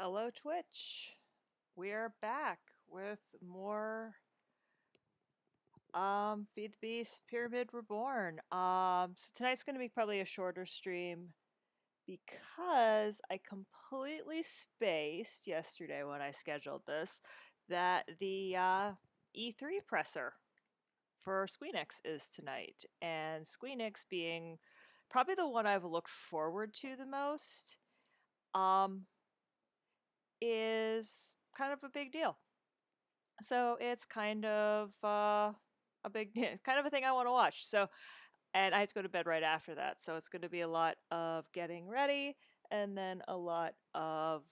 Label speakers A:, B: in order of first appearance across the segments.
A: Hello, Twitch. We are back with more Feed the Beast Pyramid Reborn. So tonight's going to be probably a shorter stream because I completely spaced yesterday when I scheduled this that the E3 presser for Squeenix is tonight, and Squeenix being probably the one I've looked forward to the most. Um, is kind of a big deal. So it's kind of a big, kind of a thing I want to watch. So, and I have to go to bed right after that. So it's going to be a lot of getting ready and then a lot of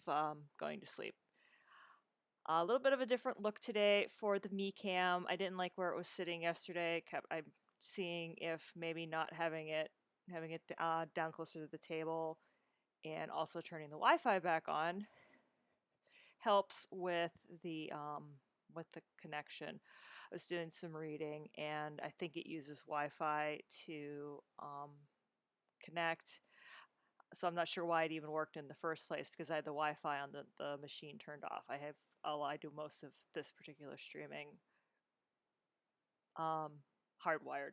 A: going to sleep. A little bit of a different look today for the Me Cam. I didn't like where it was sitting yesterday. I'm seeing if maybe not having it down closer to the table, and also turning the Wi-Fi back on helps with the connection. I was doing some reading, and I think it uses Wi-Fi to connect. So I'm not sure why it even worked in the first place because I had the Wi-Fi on the machine turned off. I do most of this particular streaming hardwired.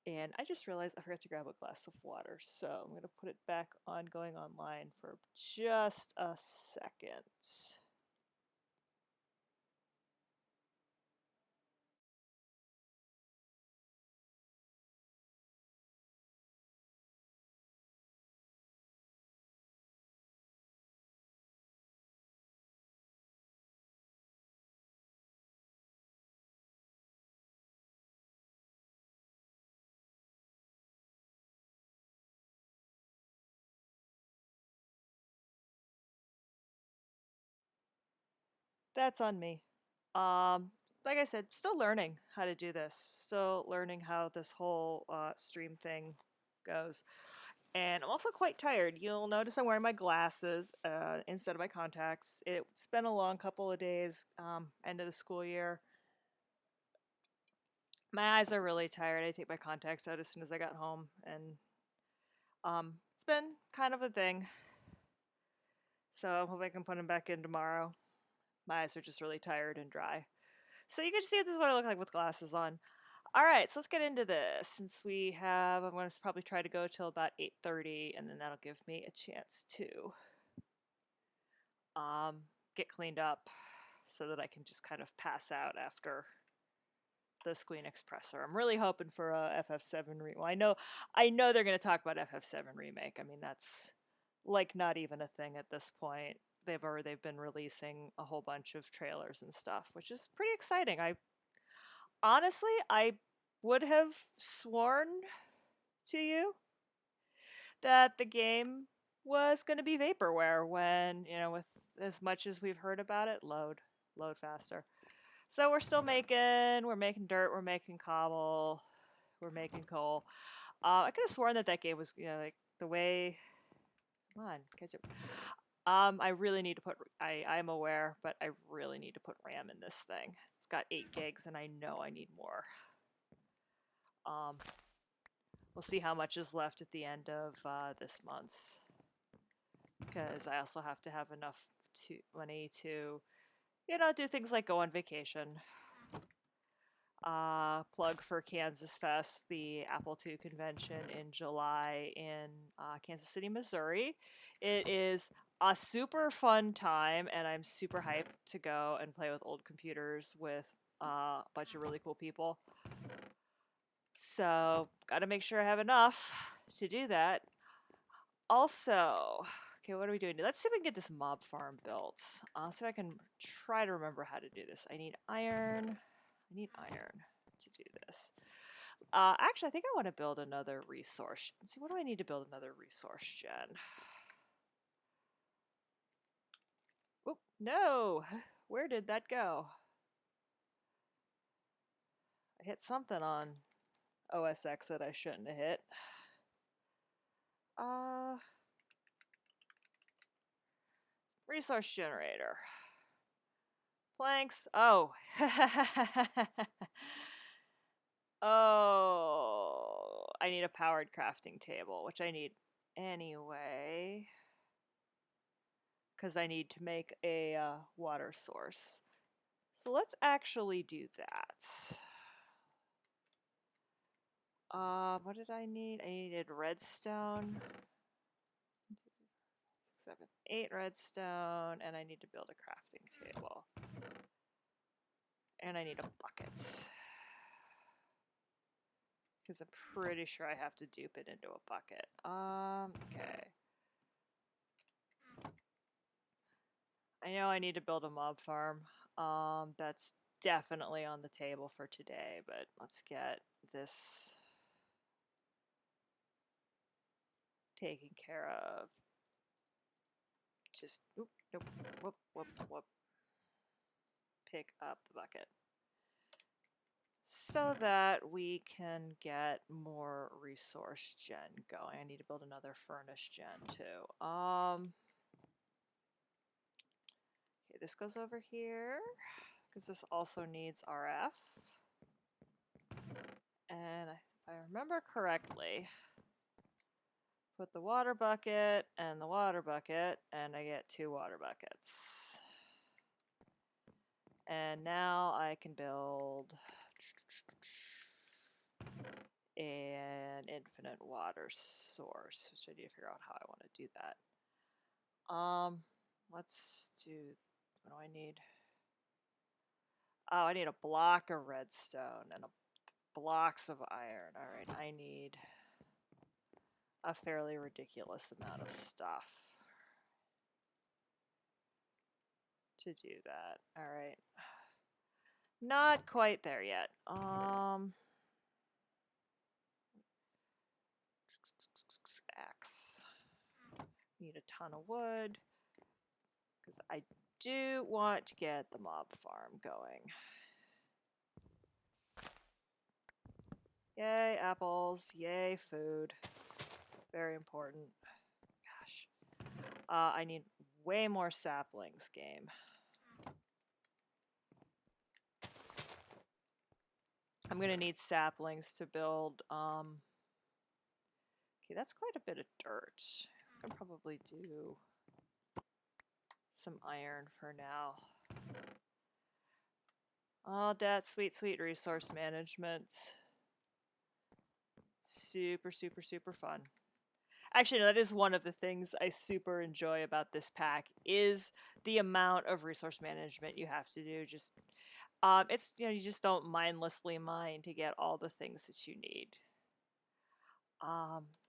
A: And I just realized I forgot to grab a glass of water, so I'm going to put it back on going online for just a second. That's on me. Like I said, still learning how to do this. Still learning how this whole stream thing goes. And I'm also quite tired. You'll notice I'm wearing my glasses instead of my contacts. It's been a long couple of days, end of the school year. My eyes are really tired. I take my contacts out as soon as I got home, and it's been kind of a thing. So I hope I can put them back in tomorrow. My eyes are just really tired and dry. So you can see this is what I look like with glasses on. All right, so let's get into this. Since I'm going to probably try to go till about 8:30, and then that'll give me a chance to get cleaned up so that I can just kind of pass out after the Squeen Expressor. I'm really hoping for a FF7 remake. Well, I know they're going to talk about FF7 remake. I mean, that's like not even a thing at this point. They've been releasing a whole bunch of trailers and stuff, which is pretty exciting. I would have sworn to you that the game was going to be vaporware when, with as much as we've heard about it, load faster. So we're making dirt, we're making cobble, we're making coal. I could have sworn that game was, like the way. Come on, catch up. I really need to I'm aware, but I really need to put RAM in this thing. It's got 8 gigs, and I know I need more. Um, we'll see how much is left at the end of this month, because I also have to have enough money to, do things like go on vacation. Plug for Kansas Fest, the Apple II convention in July in Kansas City, Missouri. It is a super fun time, and I'm super hyped to go and play with old computers with a bunch of really cool people. So, got to make sure I have enough to do that. Also, okay, what are we doing? Let's see if we can get this mob farm built. So I can try to remember how to do this. I need iron. I need iron to do this. Actually, I think I want to build another resource. Let's see, what do I need to build another resource gen? Oh, no! Where did that go? I hit something on OSX that I shouldn't have hit. Resource generator. Planks. Oh. Oh, I need a powered crafting table, which I need anyway. because I need to make a water source. So let's actually do that. What did I need? I needed redstone. 6, 7, 8 redstone, and I need to build a crafting table. And I need a bucket. Because I'm pretty sure I have to dupe it into a bucket. Okay. I know I need to build a mob farm. That's definitely on the table for today, but let's get this taken care of. Just, oop, nope, whoop, whoop, whoop. Pick up the bucket. So that we can get more resource gen going. I need to build another furnace gen too. Okay, this goes over here because this also needs RF. And if I remember correctly, put the water bucket and the water bucket, and I get 2 water buckets. And now I can build an infinite water source, which I need to figure out how I want to do that. Let's do, what do I need? Oh, I need a block of redstone and blocks of iron. All right, I need a fairly ridiculous amount of stuff to do that. All right. Not quite there yet. Axe. Need a ton of wood because I do want to get the mob farm going. Yay, apples. Yay, food. Very important. Gosh. I need way more saplings, game. I'm going to need saplings to build, okay, that's quite a bit of dirt. I can probably do some iron for now. Oh, that sweet, sweet resource management. Super, super, super fun. Actually, no, that is one of the things I super enjoy about this pack is the amount of resource management you have to do. Just, it's, you know, you just don't mindlessly mine to get all the things that you need.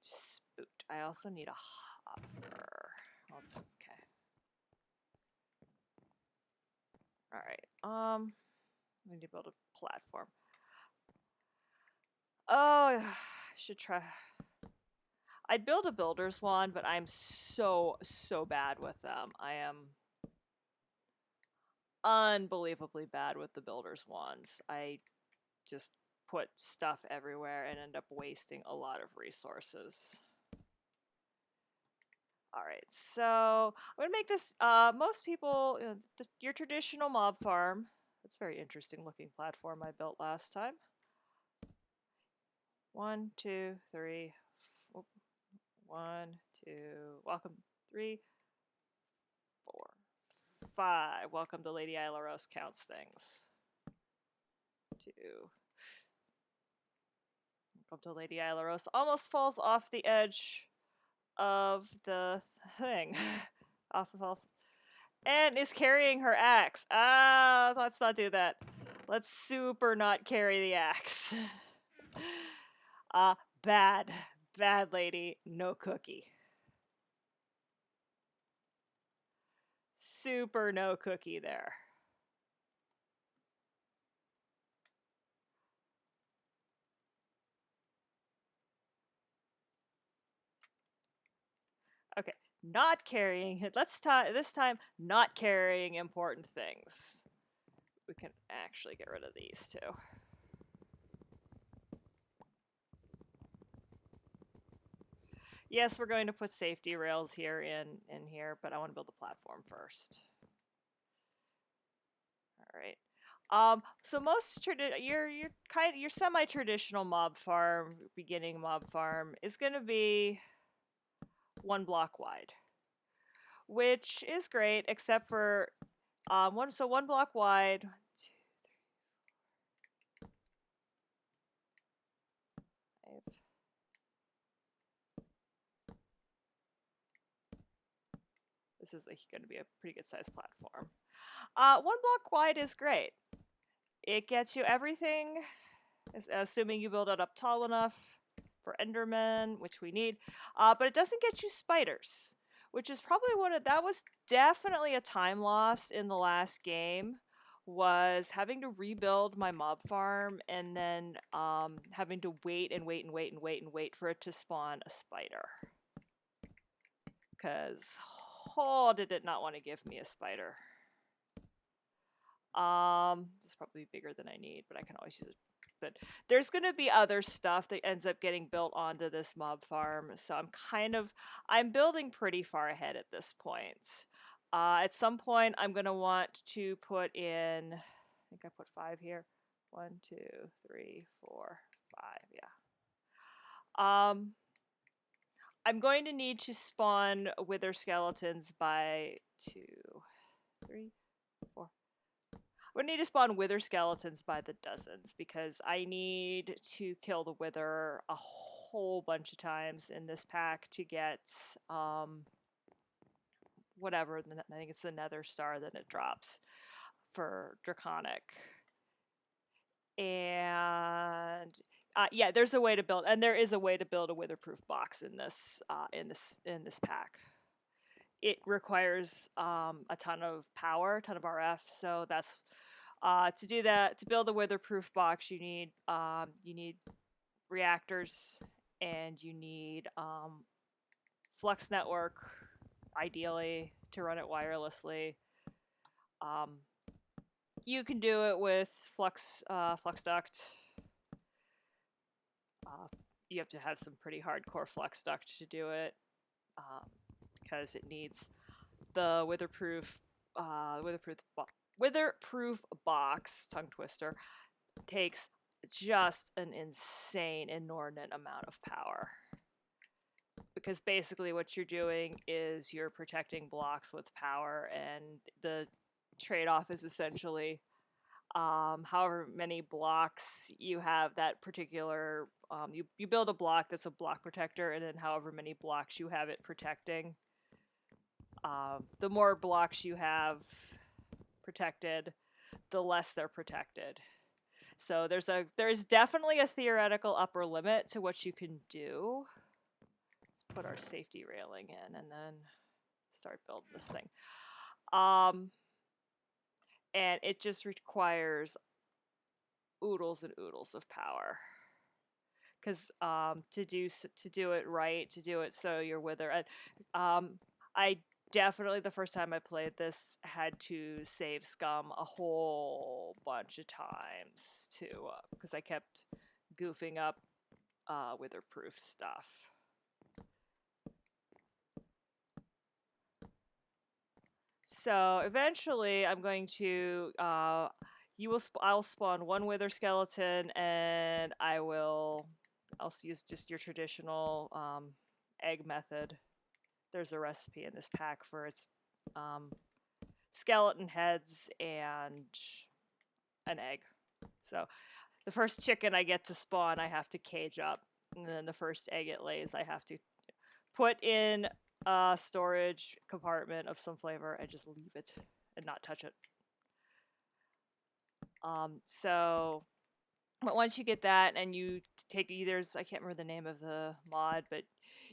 A: Spooked. I also need a hopper. Let's, okay. All right. We need to build a platform. Oh, I should try. I'd build a builder's wand, but I'm so bad with them. I am unbelievably bad with the builder's wands. I just put stuff everywhere and end up wasting a lot of resources. All right, so I'm gonna make this, most people, you know, your traditional mob farm. That's a very interesting looking platform I built last time. 1, 2, 3, 4, 1, 2, welcome, 3, 4, 5. Welcome to Lady Isla Rose counts things. 2. Welcome to Lady Isla Rose. Almost falls off the edge of the thing. Off of all. And is carrying her axe. Ah, let's not do that. Let's super not carry the axe. Bad. Bad lady. No cookie. Super no cookie there. Okay, not carrying it. This time not carrying important things. We can actually get rid of these too. Yes, we're going to put safety rails here in here, but I want to build the platform first. All right. So most your semi-traditional mob farm, beginning mob farm, is going to be 1 block wide, which is great, except for one block wide. 1, 2, 3, 5. This is going to be a pretty good sized platform. 1 block wide is great. It gets you everything, assuming you build it up tall enough for Endermen, which we need. But it doesn't get you spiders, which is probably that was definitely a time loss in the last game, was having to rebuild my mob farm and then having to wait and wait and wait and wait and wait for it to spawn a spider. Because, oh, did it not want to give me a spider. This is probably bigger than I need, but I can always use it. But there's going to be other stuff that ends up getting built onto this mob farm, so I'm building pretty far ahead at this point. At some point, I'm going to want to put in, I think I put 5 here. 1, 2, 3, 4, 5, yeah. I'm going to need to spawn wither skeletons by 2, 3, 4. We need to spawn wither skeletons by the dozens, because I need to kill the wither a whole bunch of times in this pack to get whatever, I think it's the nether star that it drops for draconic. And yeah, there's a way to build, and there is a way to build a witherproof box in this pack. It requires a ton of power, a ton of RF, so that's to do that. To build a witherproof box, you need reactors, and you need flux network, ideally, to run it wirelessly. You can do it with flux duct. You have to have some pretty hardcore flux duct to do it, because it needs the witherproof box, tongue twister, takes just an insane, inordinate amount of power. Because basically what you're doing is you're protecting blocks with power, and the trade-off is essentially however many blocks you have that particular, you build a block that's a block protector, and then however many blocks you have it protecting. The more blocks you have protected, the less they're protected. So there's definitely a theoretical upper limit to what you can do. Let's put our safety railing in and then start building this thing. And it just requires oodles and oodles of power. Because to do it right, to do it so you're wither, and I definitely, the first time I played this, had to save scum a whole bunch of times too, because I kept goofing up witherproof stuff. So eventually, I'm going to I'll spawn 1 wither skeleton, and I'll use just your traditional egg method. There's a recipe in this pack for its skeleton heads and an egg. So the first chicken I get to spawn, I have to cage up, and then the first egg it lays, I have to put in a storage compartment of some flavor and just leave it and not touch it. But once you get that, and you take I can't remember the name of the mod, but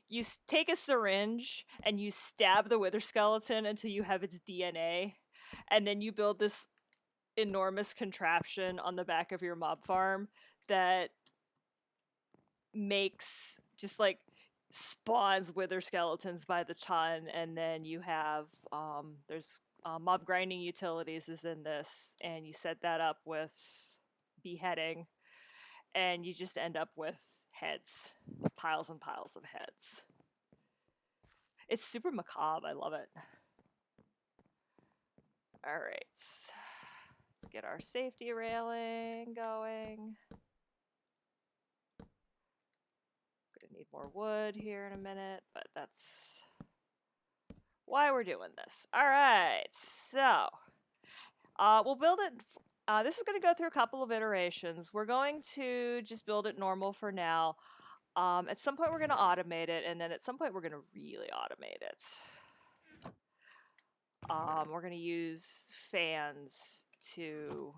A: you take a syringe and you stab the wither skeleton until you have its DNA, and then you build this enormous contraption on the back of your mob farm that makes just like spawns wither skeletons by the ton, and then you have there's mob grinding utilities is in this, and you set that up with beheading, and you just end up with heads, piles and piles of heads. It's super macabre. I love it. All right, let's get our safety railing going. Gonna need more wood here in a minute, but that's why we're doing this. All right, so we'll build it. This is going to go through a couple of iterations. We're going to just build it normal for now. At some point, we're going to automate it, and then at some point, we're going to really automate it. We're going to use fans to.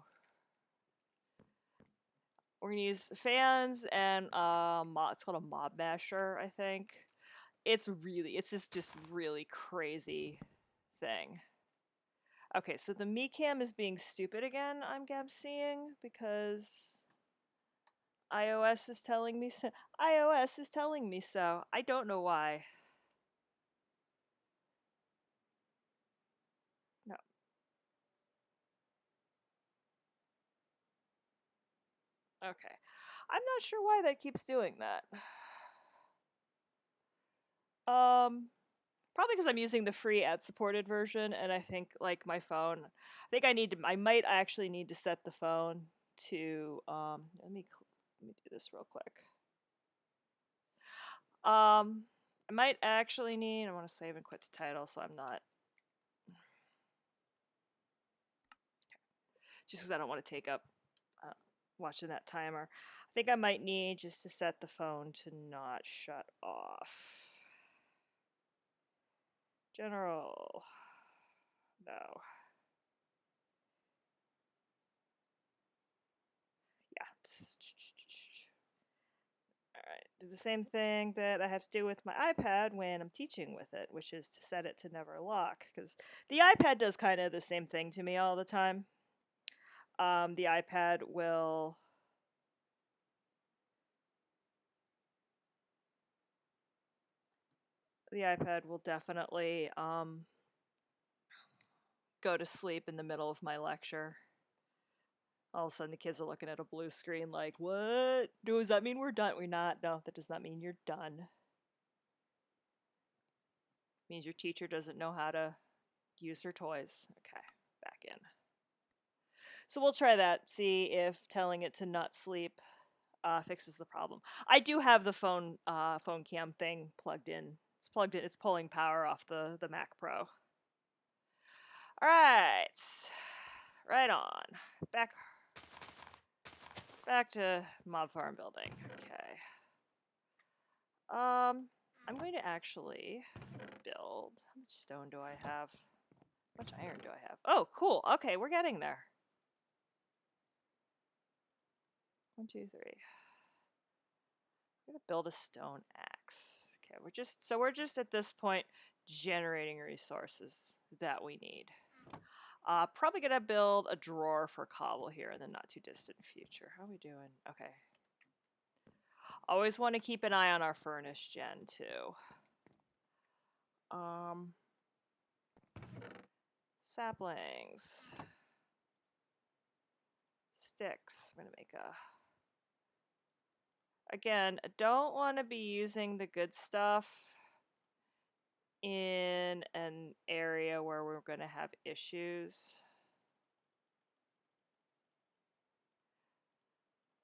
A: We're going to use fans and it's called a mob masher, I think. It's just really crazy thing. Okay, so the Mecam is being stupid again, I'm seeing, because iOS is telling me so. iOS is telling me so. I don't know why. No. Okay. I'm not sure why that keeps doing that. Probably because I'm using the free ad-supported version, and I think, like, my phone, I might actually need to set the phone to, let me do this real quick. I might actually need, I want to save and quit the title, so I'm not, just because I don't want to take up watching that timer. I think I might need just to set the phone to not shut off. General. No. Yeah. Alright. Do the same thing that I have to do with my iPad when I'm teaching with it, which is to set it to never lock. Because the iPad does kind of the same thing to me all the time. The iPad will... The iPad will definitely go to sleep in the middle of my lecture. All of a sudden the kids are looking at a blue screen like, what? Does that mean we're done? We're not. No, that does not mean you're done. It means your teacher doesn't know how to use her toys. Okay, back in. So we'll try that, see if telling it to not sleep fixes the problem. I do have the phone cam thing plugged in. It's plugged in. It's pulling power off the Mac Pro. All right, right on. Back to Mob Farm building. Okay. I'm going to actually build. How much stone do I have? How much iron do I have? Oh, cool. Okay, we're getting there. 1, 2, 3. I'm gonna build a stone axe. Okay, we're just at this point generating resources that we need. Probably gonna build a drawer for cobble here in the not too distant future. How are we doing? Okay. Always want to keep an eye on our furnace gen too. Saplings. Sticks. I'm gonna make a... Again, I don't want to be using the good stuff in an area where we're going to have issues.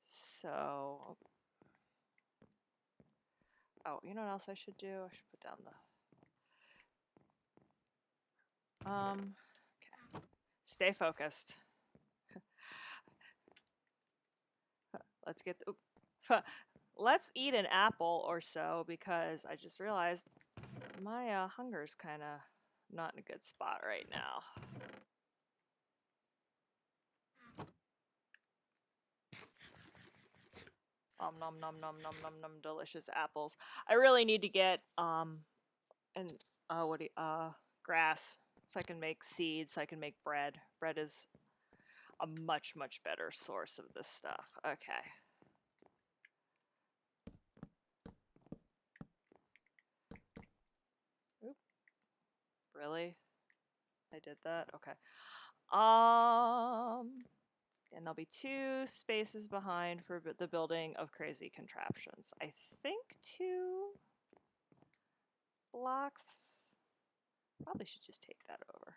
A: So, oh, you know what else I should do? I should put down the, okay. Stay focused. Let's get, let's eat an apple or so, because I just realized my hunger's kind of not in a good spot right now. Nom nom nom nom nom nom, delicious apples. I really need to get grass, so I can make seeds, so I can make bread. Bread is a much better source of this stuff. Okay. Oop. Really? I did that? Okay. And there'll be 2 spaces behind for the building of crazy contraptions. I think 2 blocks. Probably should just take that over.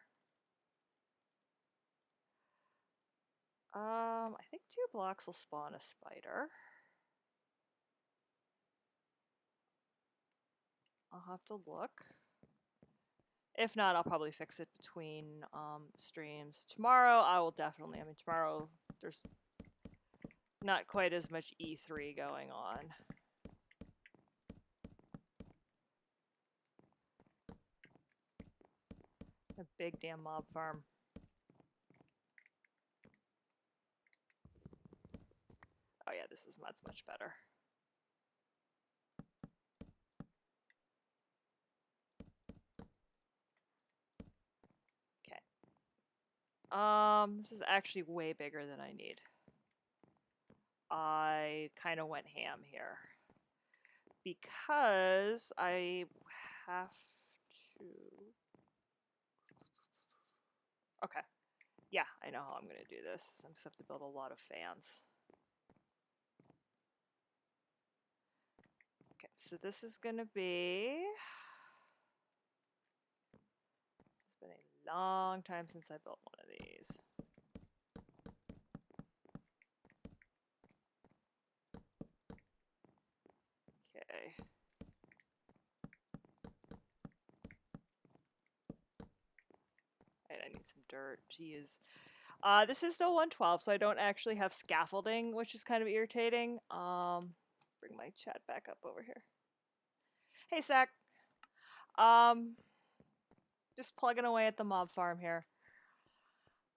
A: I think 2 blocks will spawn a spider. I'll have to look. If not, I'll probably fix it between streams. Tomorrow, I will definitely. I mean, tomorrow there's not quite as much E3 going on. A big damn mob farm. Oh yeah, this is much better. Okay. This is actually way bigger than I need. I kind of went ham here because I have to. Okay. Yeah, I know how I'm going to do this. I'm just have to build a lot of fans. Okay, so this is going to be. It's been a long time since I built one of these. Okay. I need some dirt to use. This is still 112, so I don't actually have scaffolding, which is kind of irritating. Bring my chat back up over here. Hey, Zach. Just plugging away at the mob farm here.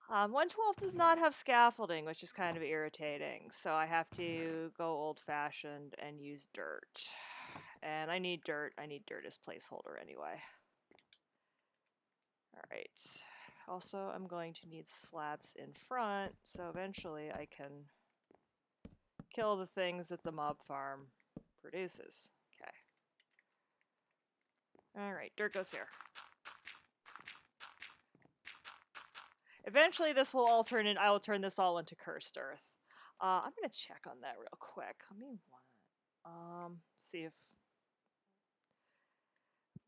A: 112 does not have scaffolding, which is kind of irritating. So I have to go old-fashioned and use dirt. And I need dirt. I need dirt as placeholder anyway. All right. Also, I'm going to need slabs in front, so eventually I can kill the things that the mob farm produces. Okay. All right, dirt goes here. Eventually, this will all turn in. I will turn this all into cursed earth. I'm gonna check on that real quick. Let me see if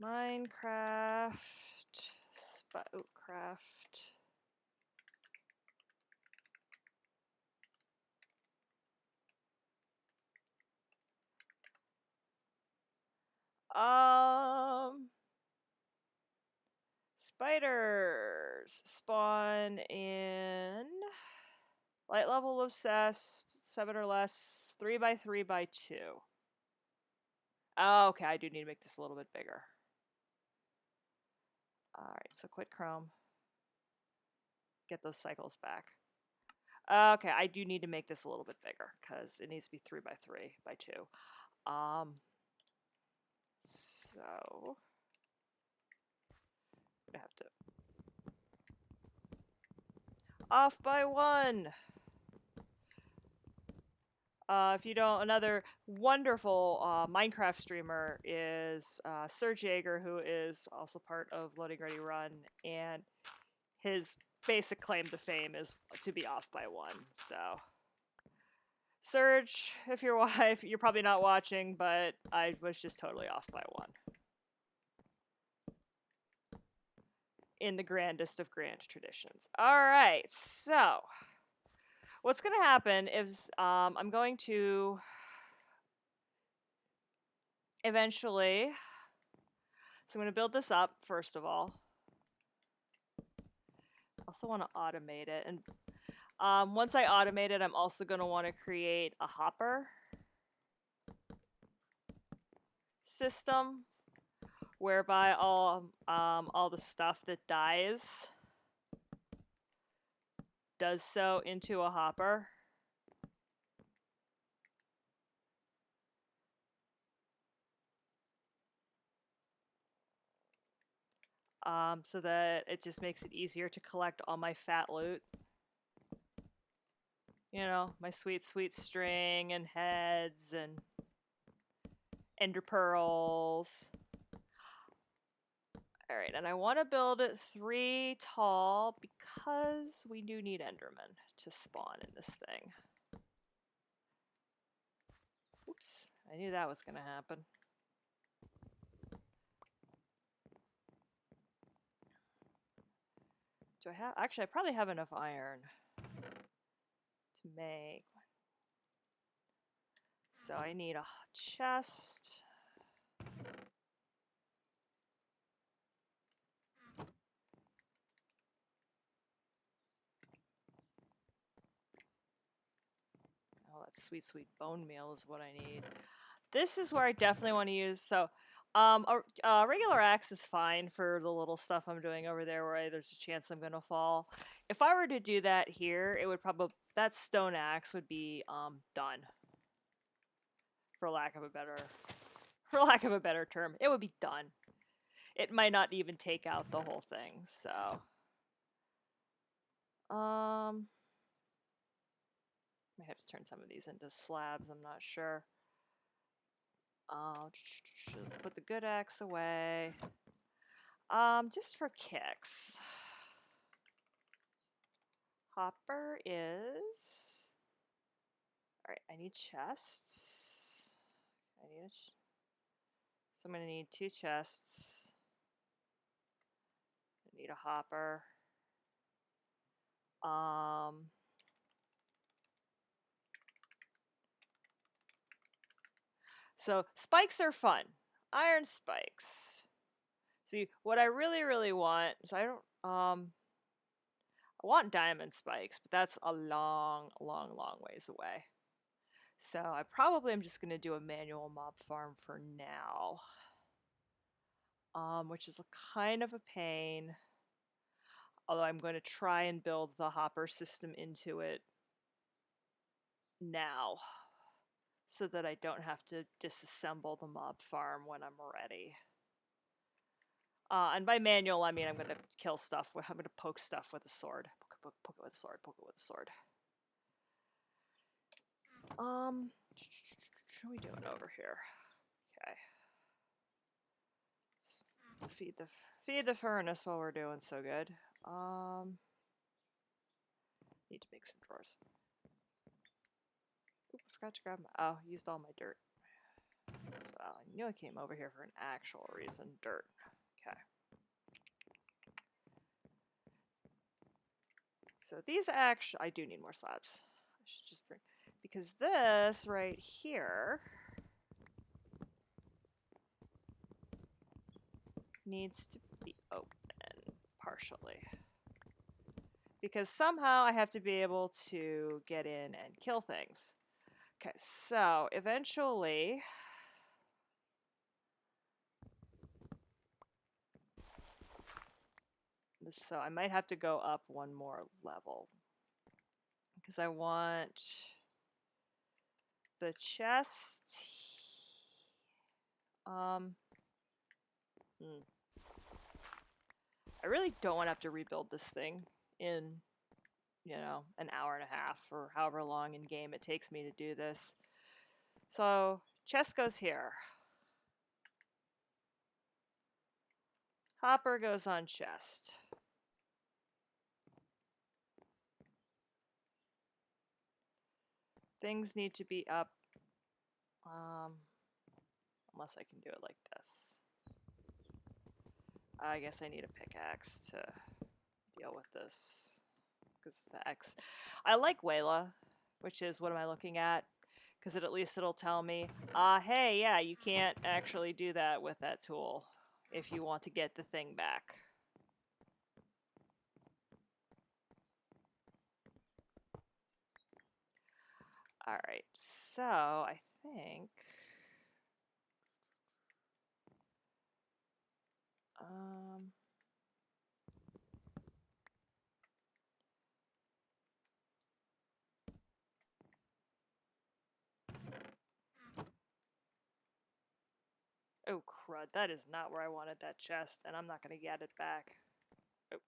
A: Minecraft Spoutcraft. Spiders spawn in light level of cess 7 or less, 3x3x2. Oh, okay, I do need to make this a little bit bigger. Alright, so quit Chrome. Get those cycles back. Okay, I do need to make this a little bit bigger because it needs to be 3x3x2. So I have to off by 1. If you don't, another wonderful Minecraft streamer is Serge Jaeger, who is also part of Loading Ready Run, and his basic claim to fame is to be off by 1. So, Serge, if you're probably not watching, but I was just totally off by 1. In the grandest of grand traditions. All right, so what's going to happen is I'm going to eventually, so I'm going to build this up first of all. I also want to automate it, and once I automate it, I'm also going to want to create a hopper system whereby all the stuff that dies does so into a hopper. So that it just makes it easier to collect all my fat loot. You know, my sweet, sweet string and heads and ender pearls. Alright, and I want to build it 3 tall because we do need endermen to spawn in this thing. Oops, I knew that was going to happen. Do I have... Actually, I probably have enough iron to make. So I need a chest. That sweet, sweet bone meal is what I need. This is where I definitely want to use, so a regular axe is fine for the little stuff I'm doing over there where there's a chance I'm going to fall. If I were to do that here, it would probably, that stone axe would be done. For lack of a better term, it would be done. It might not even take out the whole thing, so I might have to turn some of these into slabs, I'm not sure. Let's put the good axe away. Just for kicks. Hopper is... Alright, I need chests. So I'm going to need 2 chests. I need a hopper. So spikes are fun. Iron spikes. See, what I really, really want is I want diamond spikes, but that's a long, long, long ways away. So I probably am just going to do a manual mob farm for now. Which is a kind of a pain. Although I'm going to try and build the hopper system into it now, so that I don't have to disassemble the mob farm when I'm ready. And by manual, I mean I'm going to kill stuff. I'm going to poke stuff with a sword. Poke it with a sword. Poke it with a sword. What are we doing over here? Okay. Let's feed the furnace while we're doing so good. Need to make some drawers. Oop, forgot to grab my... Oh, used all my dirt. So I knew I came over here for an actual reason. Dirt. Okay. So these actually... I do need more slabs. I should just bring... Because this right here needs to be open partially. Because somehow I have to be able to get in and kill things. Okay, so eventually... So I might have to go up one more level. Because I want the chest... I really don't want to have to rebuild this thing in, you know, an hour and a half or however long in game it takes me to do this. So, chest goes here. Hopper goes on chest. Things need to be up, unless I can do it like this. I guess I need a pickaxe to deal with this. Because the X. I like Wayla, which is what am I looking at? Because at least it'll tell me, hey, yeah, you can't actually do that with that tool if you want to get the thing back. Alright, so I think... Oh, crud. That is not where I wanted that chest, and I'm not going to get it back. Oh.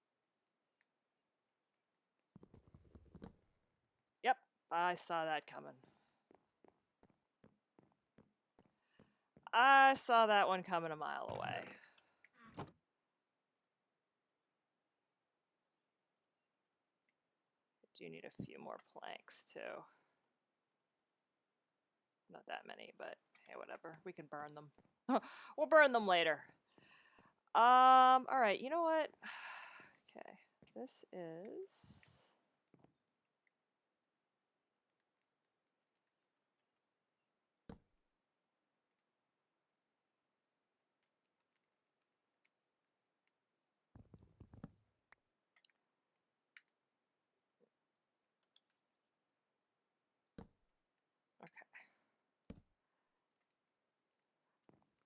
A: Yep, I saw that coming. I saw that one coming a mile away. I do need a few more planks, too. Not that many, but hey, whatever. We can burn them. We'll burn them later. Alright, you know what? Okay, this is...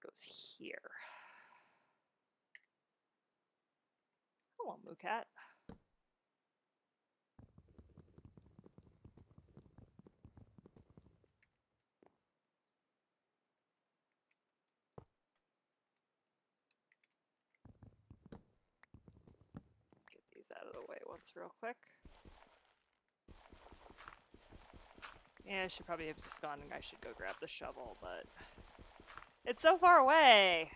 A: goes here. Come on, Moocat. Let's get these out of the way once real quick. Yeah, I should probably have just gone and I should go grab the shovel, but it's so far away.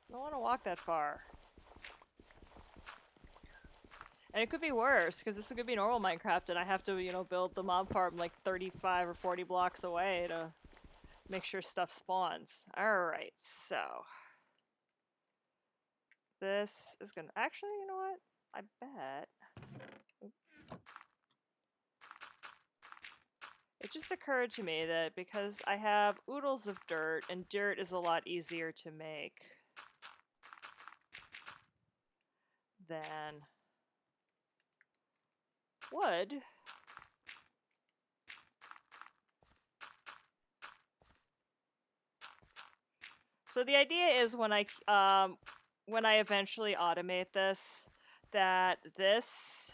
A: I don't want to walk that far. And it could be worse, because this could be normal Minecraft, and I have to, you know, build the mob farm like 35 or 40 blocks away to make sure stuff spawns. Alright, so... this is gonna... actually, you know what? I bet... It just occurred to me that because I have oodles of dirt, and dirt is a lot easier to make than wood. So the idea is when I eventually automate this, that this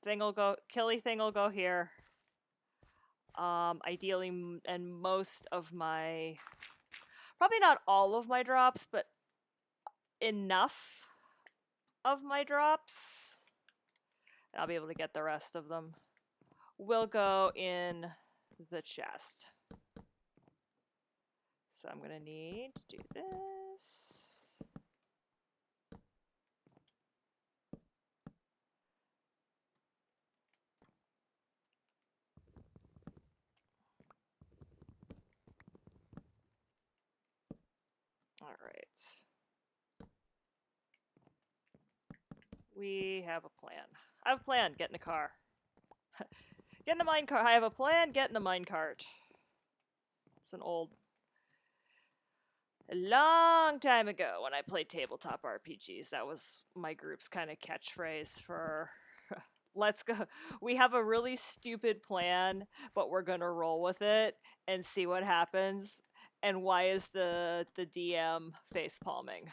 A: thing will go, killy thing will go here. Ideally, and most of my, probably not all of my drops, but enough of my drops, and I'll be able to get the rest of them, will go in the chest. So I'm gonna need to do this. All right. We have a plan. I have a plan. Get in the car. Get in the minecart. I have a plan. Get in the minecart. It's an old... a long time ago when I played tabletop RPGs, that was my group's kind of catchphrase for... let's go. We have a really stupid plan, but we're gonna roll with it and see what happens. And why is the DM face palming?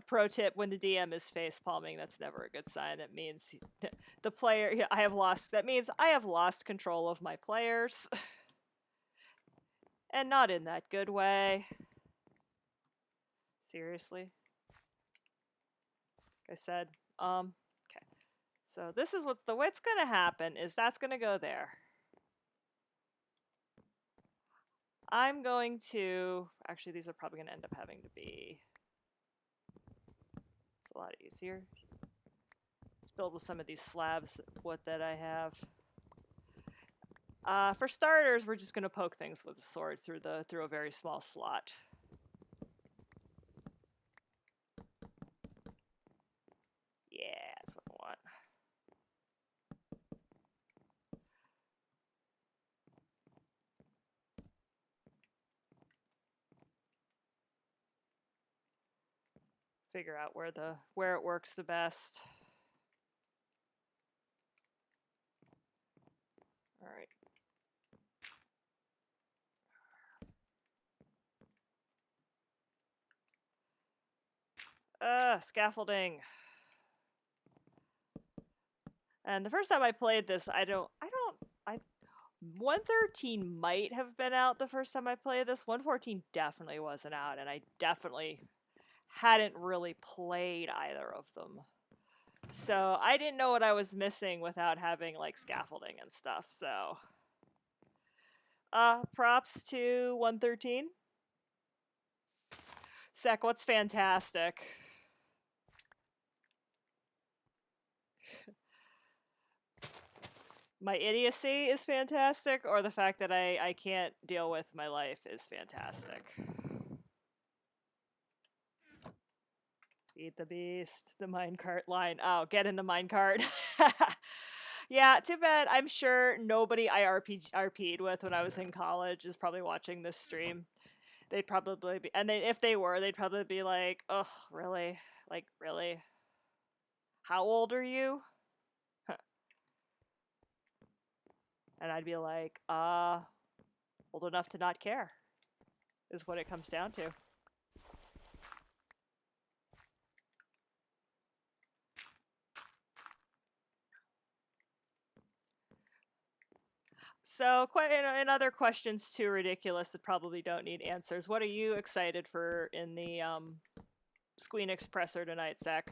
A: Pro tip: when the DM is face palming, that's never a good sign. That means the player. I have lost. That means I have lost control of my players, and not in that good way. Seriously. Like I said, okay. So this is what's gonna happen is that's gonna go there. I'm going to, actually these are probably gonna end up having to be, it's a lot easier. Let's build with some of these slabs wood that I have. For starters, we're just gonna poke things with a sword through a very small slot. Yeah, that's what I want. Figure out where it works the best. All right. Scaffolding. And the first time I played this, 113 might have been out the first time I played this. 114 definitely wasn't out, and I definitely hadn't really played either of them. So I didn't know what I was missing without having like scaffolding and stuff, so props to 113. Sec, what's fantastic? My idiocy is fantastic, or the fact that I can't deal with my life is fantastic. Feed the beast, the minecart line. Oh, get in the minecart. Yeah, too bad. I'm sure nobody I RP'd with when I was in college is probably watching this stream. They'd probably be, and if they were, they'd probably be like, "Oh, really?" Like, really? How old are you? And I'd be like, old enough to not care, is what it comes down to. So, in other questions too ridiculous that probably don't need answers, what are you excited for in the Squeen Expressor tonight, Zach?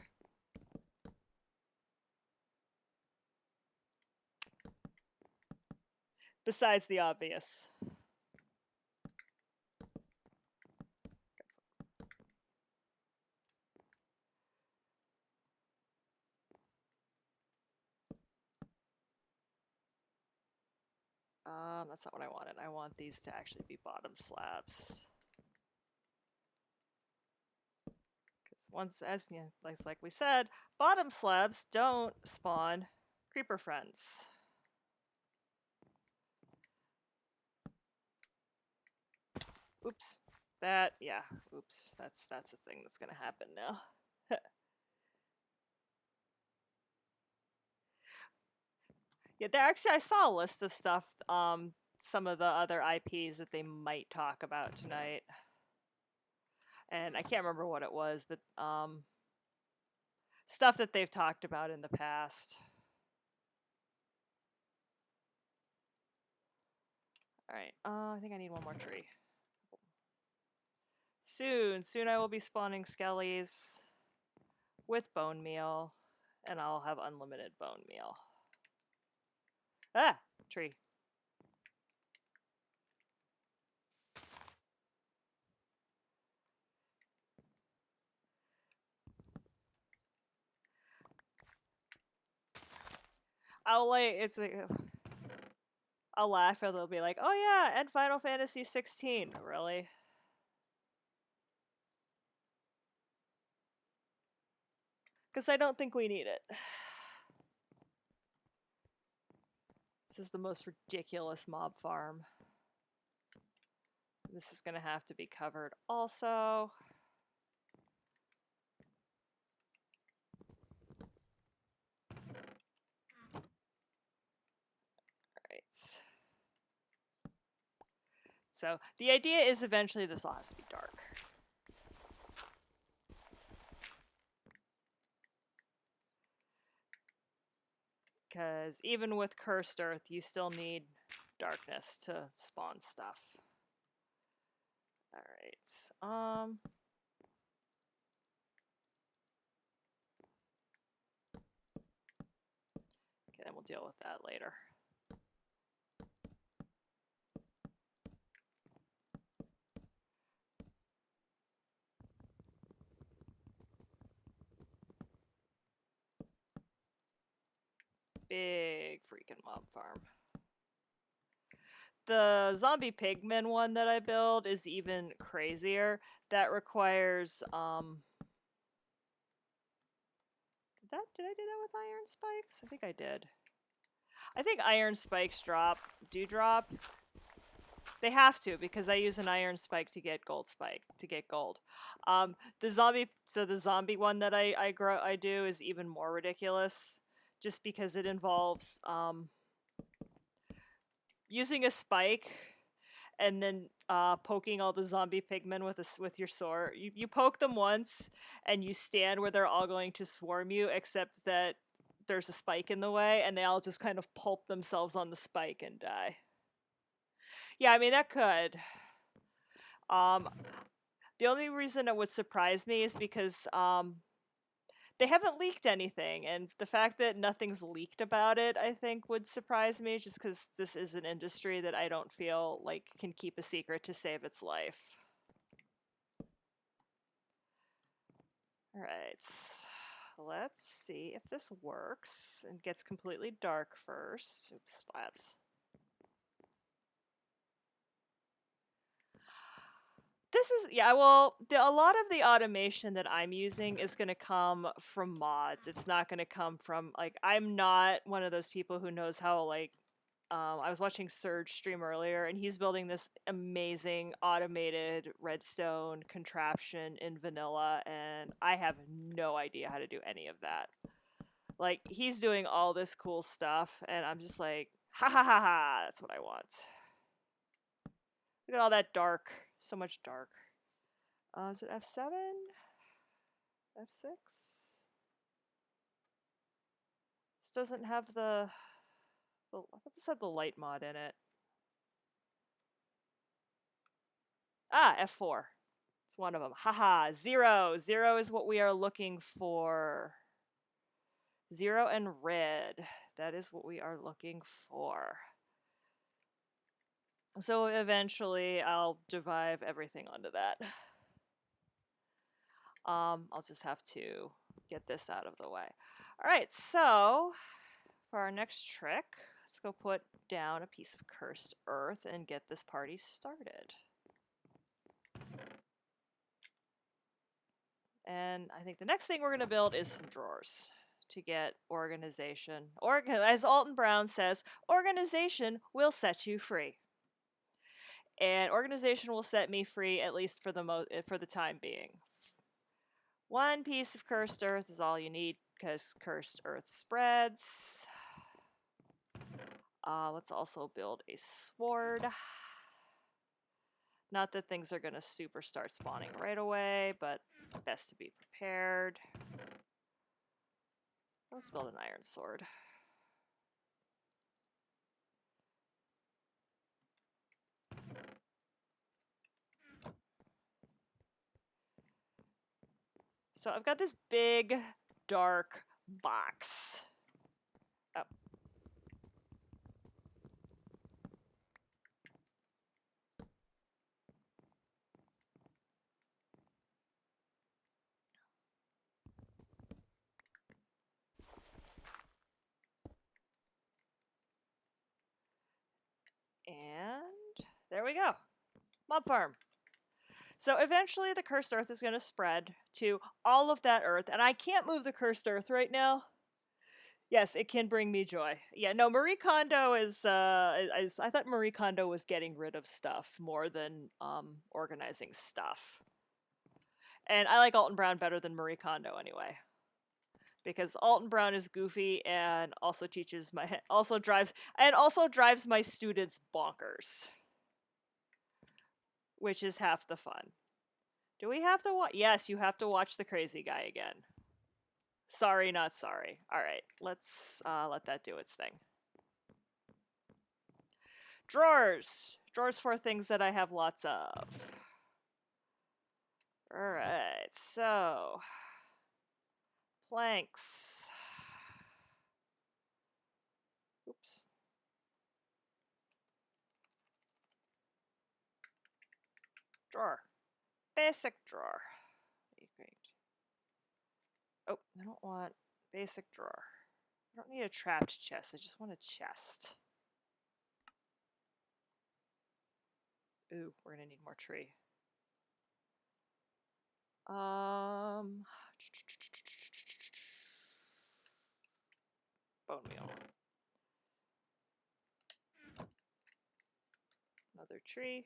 A: Besides the obvious. That's not what I wanted. I want these to actually be bottom slabs. Because once, as you know, like we said, bottom slabs don't spawn creeper friends. Oops. Yeah. Oops. That's a thing that's gonna happen now. Yeah, there actually I saw a list of stuff. Some of the other IPs that they might talk about tonight, and I can't remember what it was, but stuff that they've talked about in the past. All right. I think I need one more tree. Soon I will be spawning skellies with bone meal, and I'll have unlimited bone meal. Ah, tree. I'll like it's like I'll laugh or they'll be like, "Oh yeah, and Final Fantasy 16." Really? Because I don't think we need it. This is the most ridiculous mob farm. This is going to have to be covered also. Alright. So the idea is eventually this all has to be dark. Because even with Cursed Earth, you still need darkness to spawn stuff. Alright. Okay, then we'll deal with that later. Big freaking mob farm. The zombie pigman one that I build is even crazier. That requires did I do that with iron spikes? I think I did. I think iron spikes do drop. They have to because I use an iron spike to get gold spike to get gold. The zombie one that I do is even more ridiculous, just because it involves using a spike and then poking all the zombie pigmen with your sword. You poke them once and you stand where they're all going to swarm you, except that there's a spike in the way and they all just kind of pulp themselves on the spike and die. Yeah, I mean that could. The only reason it would surprise me is because they haven't leaked anything, and the fact that nothing's leaked about it, I think, would surprise me, just because this is an industry that I don't feel like can keep a secret to save its life. Alright, let's see if this works and gets completely dark first. Oops, slabs. This is, yeah, well, a lot of the automation that I'm using is going to come from mods. It's not going to come from, like, I'm not one of those people who knows how, like, I was watching Surge stream earlier, and he's building this amazing automated redstone contraption in vanilla, and I have no idea how to do any of that. Like, he's doing all this cool stuff, and I'm just like, ha ha ha ha, that's what I want. Look at all that dark. So much dark. Is it F7? F6? This doesn't have I thought this had the light mod in it. Ah, F4. It's one of them. Haha, 0. 0 is what we are looking for. 0 and red. That is what we are looking for. So eventually I'll derive everything onto that. I'll just have to get this out of the way. All right, so for our next trick, let's go put down a piece of cursed earth and get this party started. And I think the next thing we're going to build is some drawers to get organization. As Alton Brown says, organization will set you free. And organization will set me free, at least for the time being. One piece of cursed earth is all you need because cursed earth spreads. Let's also build a sword. Not that things are going to super start spawning right away, but best to be prepared. Let's build an iron sword. So I've got this big, dark box. Oh. And there we go. Mob farm. So eventually the cursed earth is going to spread to all of that earth, and I can't move the cursed earth right now. Yes, it can bring me joy. Yeah, no, Marie Kondo is, I thought Marie Kondo was getting rid of stuff more than organizing stuff. And I like Alton Brown better than Marie Kondo anyway. Because Alton Brown is goofy and also drives my students bonkers. Which is half the fun. Do we have to watch? Yes, you have to watch the crazy guy again. Sorry, not sorry. All right, let's let that do its thing. Drawers. Drawers for things that I have lots of. All right, so planks. Oops. Drawer. Basic drawer. Great. Oh, I don't want basic drawer. I don't need a trapped chest. I just want a chest. Ooh, we're gonna need more tree. Bone meal. Another tree.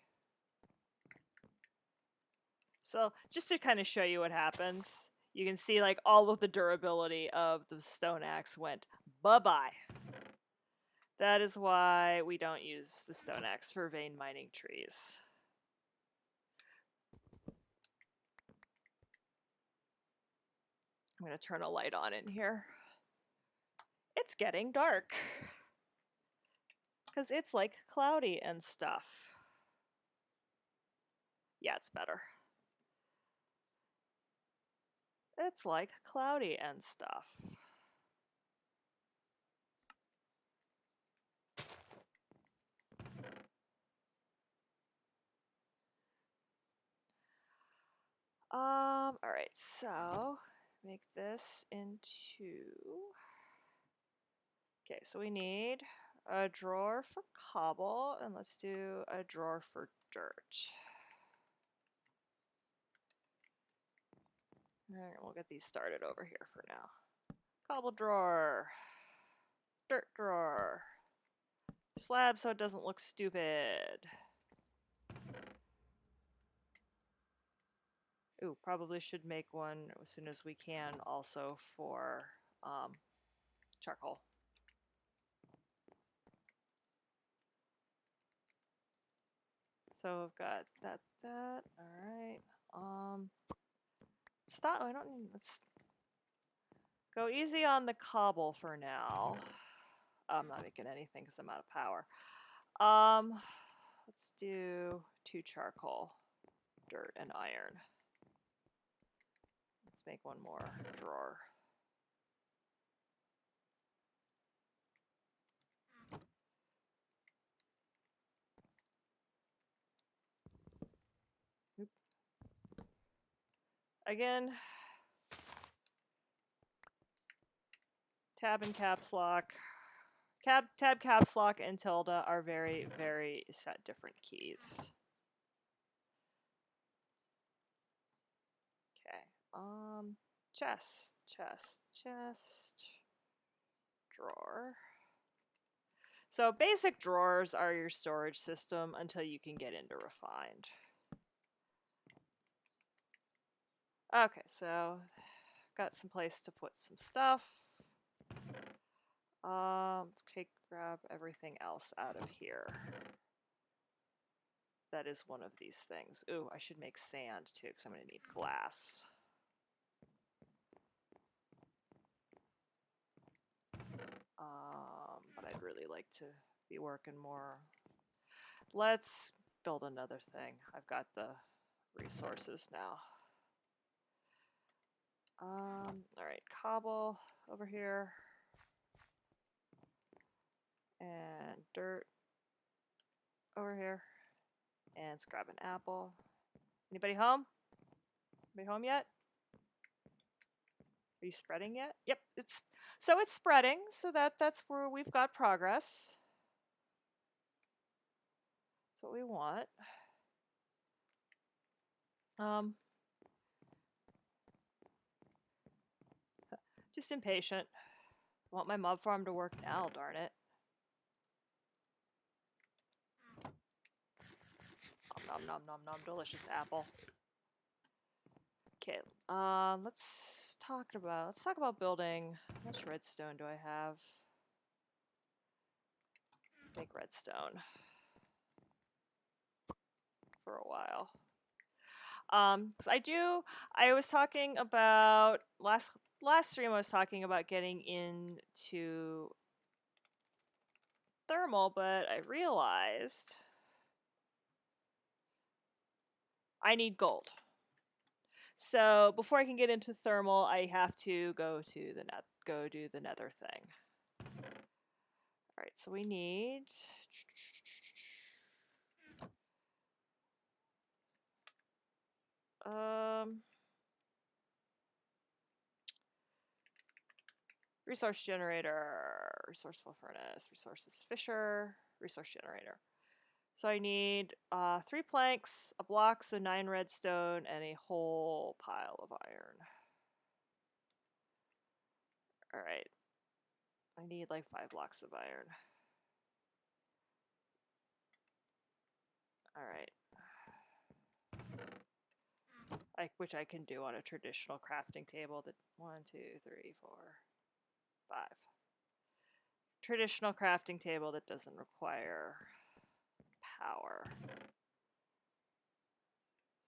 A: So just to kind of show you what happens, you can see like all of the durability of the stone axe went bye-bye. That is why we don't use the stone axe for vein mining trees. I'm going to turn a light on in here. It's getting dark. Because it's like cloudy and stuff. Yeah, it's better. It's like cloudy and stuff. Alright, so make this into... Okay, so we need a drawer for cobble, and let's do a drawer for dirt. Alright, we'll get these started over here for now. Cobble drawer. Dirt drawer. slab so it doesn't look stupid. Ooh, probably should make one as soon as we can also for charcoal. So I've got that. All right. Stop. I don't. Let's go easy on the cobble for now. I'm not making anything because I'm out of power. Let's do 2 charcoal, dirt, and iron. Let's make one more drawer. Oop. Again, tab and caps lock. Tab, caps lock, and tilde are very, very set different keys. Okay. Chest, drawer. So basic drawers are your storage system until you can get into refined. Okay, so got some place to put some stuff. Let's grab everything else out of here. That is one of these things. Ooh, I should make sand too, because I'm going to need glass. But I'd really like to be working more. Let's build another thing. I've got the resources now. All right, cobble over here. And dirt over here. And let's grab an apple. Anybody home? Anybody home yet? Are you spreading yet? Yep, it's spreading, so that's where we've got progress. That's what we want. Just impatient. I want my mob farm to work now, darn it. Nom nom nom nom, delicious apple. Okay, let's talk about building. How much redstone do I have? Let's make redstone for a while. I was talking about last stream. I was talking about getting into thermal, but I realized I need gold. So before I can get into thermal, I have to go to go do the nether thing. All right, so we need resource generator, resourceful furnace, resources fisher, resource generator. So I need 3 planks, a block, so 9 redstone, and a whole pile of iron. All right. I need like 5 blocks of iron. All right. Which I can do on a traditional crafting table. That 1, 2, 3, 4, 5. Traditional crafting table that doesn't require power.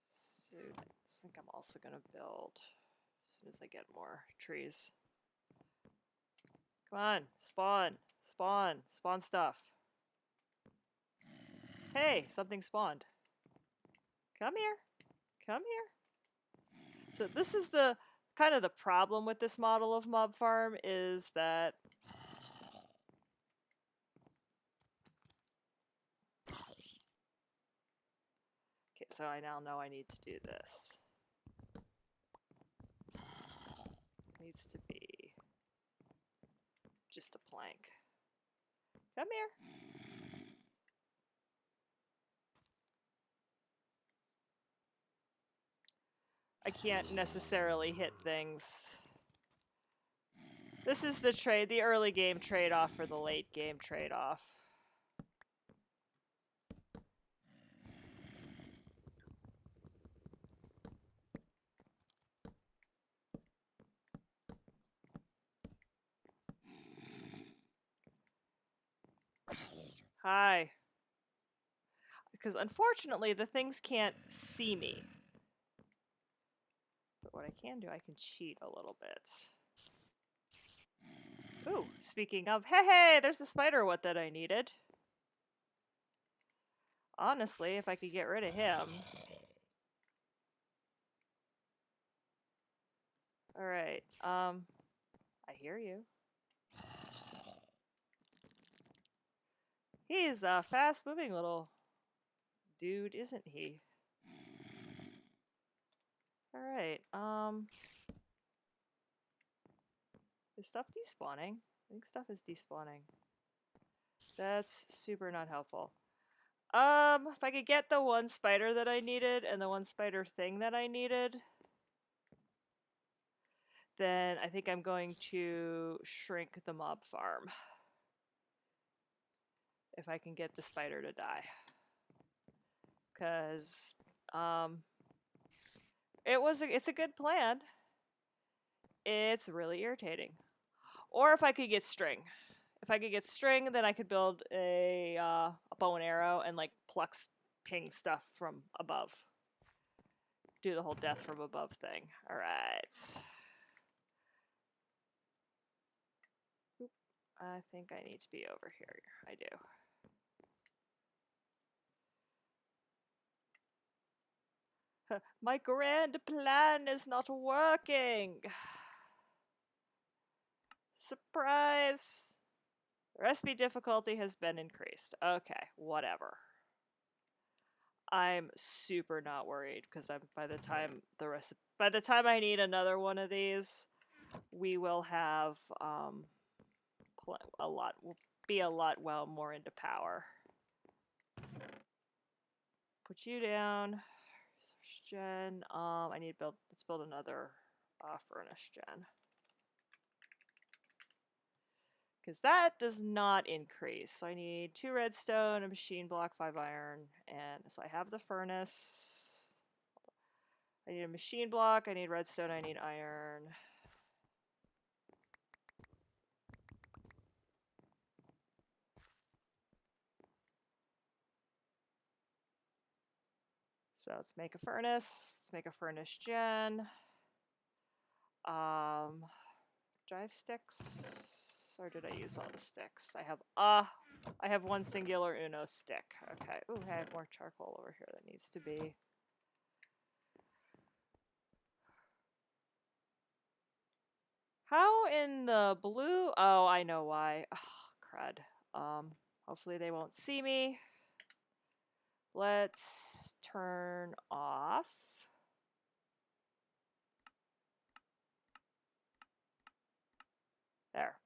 A: So I think I'm also going to build as soon as I get more trees. Come on, spawn stuff. Hey, something spawned. Come here. So this is the kind of the problem with this model of mob farm is that okay, so I now know I need to do this. It needs to be just a plank. Come here. I can't necessarily hit things. This is the early game trade-off for the late game trade-off. Hi. Because unfortunately, the things can't see me. But what I can do, I can cheat a little bit. Ooh, speaking of, hey, there's the spider what that I needed. Honestly, if I could get rid of him. Alright, I hear you. He's a fast-moving little dude, isn't he? Alright, is stuff despawning? I think stuff is despawning. That's super not helpful. If I could get the one spider that I needed and the one spider thing that I needed, then I think I'm going to shrink the mob farm. If I can get the spider to die. Because, it's a good plan. It's really irritating. Or if I could get string. If I could get string, then I could build a bow and arrow and like ping stuff from above. Do the whole death from above thing. Alright. I think I need to be over here. I do. My grand plan is not working. Surprise! The recipe difficulty has been increased. Okay, whatever. I'm super not worried because by the time I need another one of these, we will have we'll be a lot more into power. Put you down. Resource gen. Let's build another furnace gen. Because that does not increase. So I need 2 redstone, a machine block, 5 iron, and so I have the furnace. I need a machine block, I need redstone, I need iron. So let's make a furnace. Let's make a furnace gen. Drive sticks, or did I use all the sticks? I have one singular Uno stick. Okay. Ooh, I have more charcoal over here that needs to be. How in the blue? Oh, I know why. Oh, crud. Hopefully they won't see me. Let's turn off. There.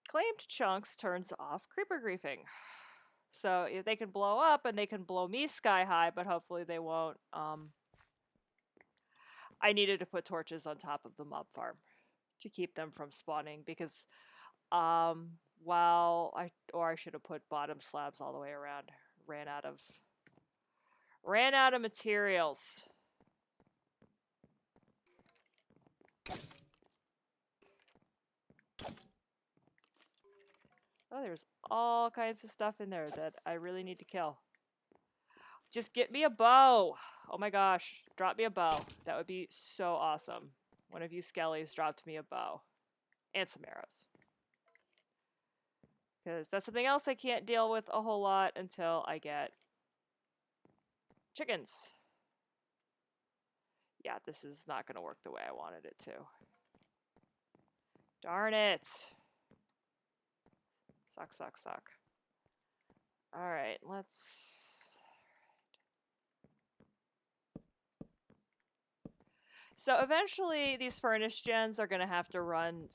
A: Claimed chunks turns off creeper griefing. So if they can blow up and they can blow me sky high, but hopefully they won't. I needed to put torches on top of the mob farm to keep them from spawning because I should have put bottom slabs all the way around. Ran out of materials. Oh, there's all kinds of stuff in there that I really need to kill. Just get me a bow. Oh my gosh, drop me a bow. That would be so awesome. One of you skellies dropped me a bow. And some arrows. Because that's something else I can't deal with a whole lot until I get chickens. Yeah, this is not going to work the way I wanted it to. Darn it. Suck. Alright, let's... So eventually these furnace gens are going to have to run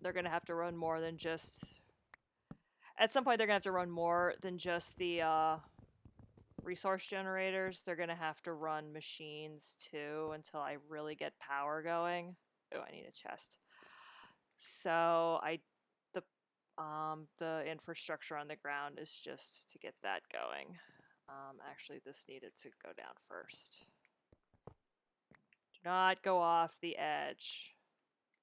A: they're going to have to run more than just... At some point they're going to have to run more than just the resource generators. They're going to have to run machines too until I really get power going. Oh, I need a chest. So the infrastructure on the ground is just to get that going. Actually, this needed to go down first. Do not go off the edge.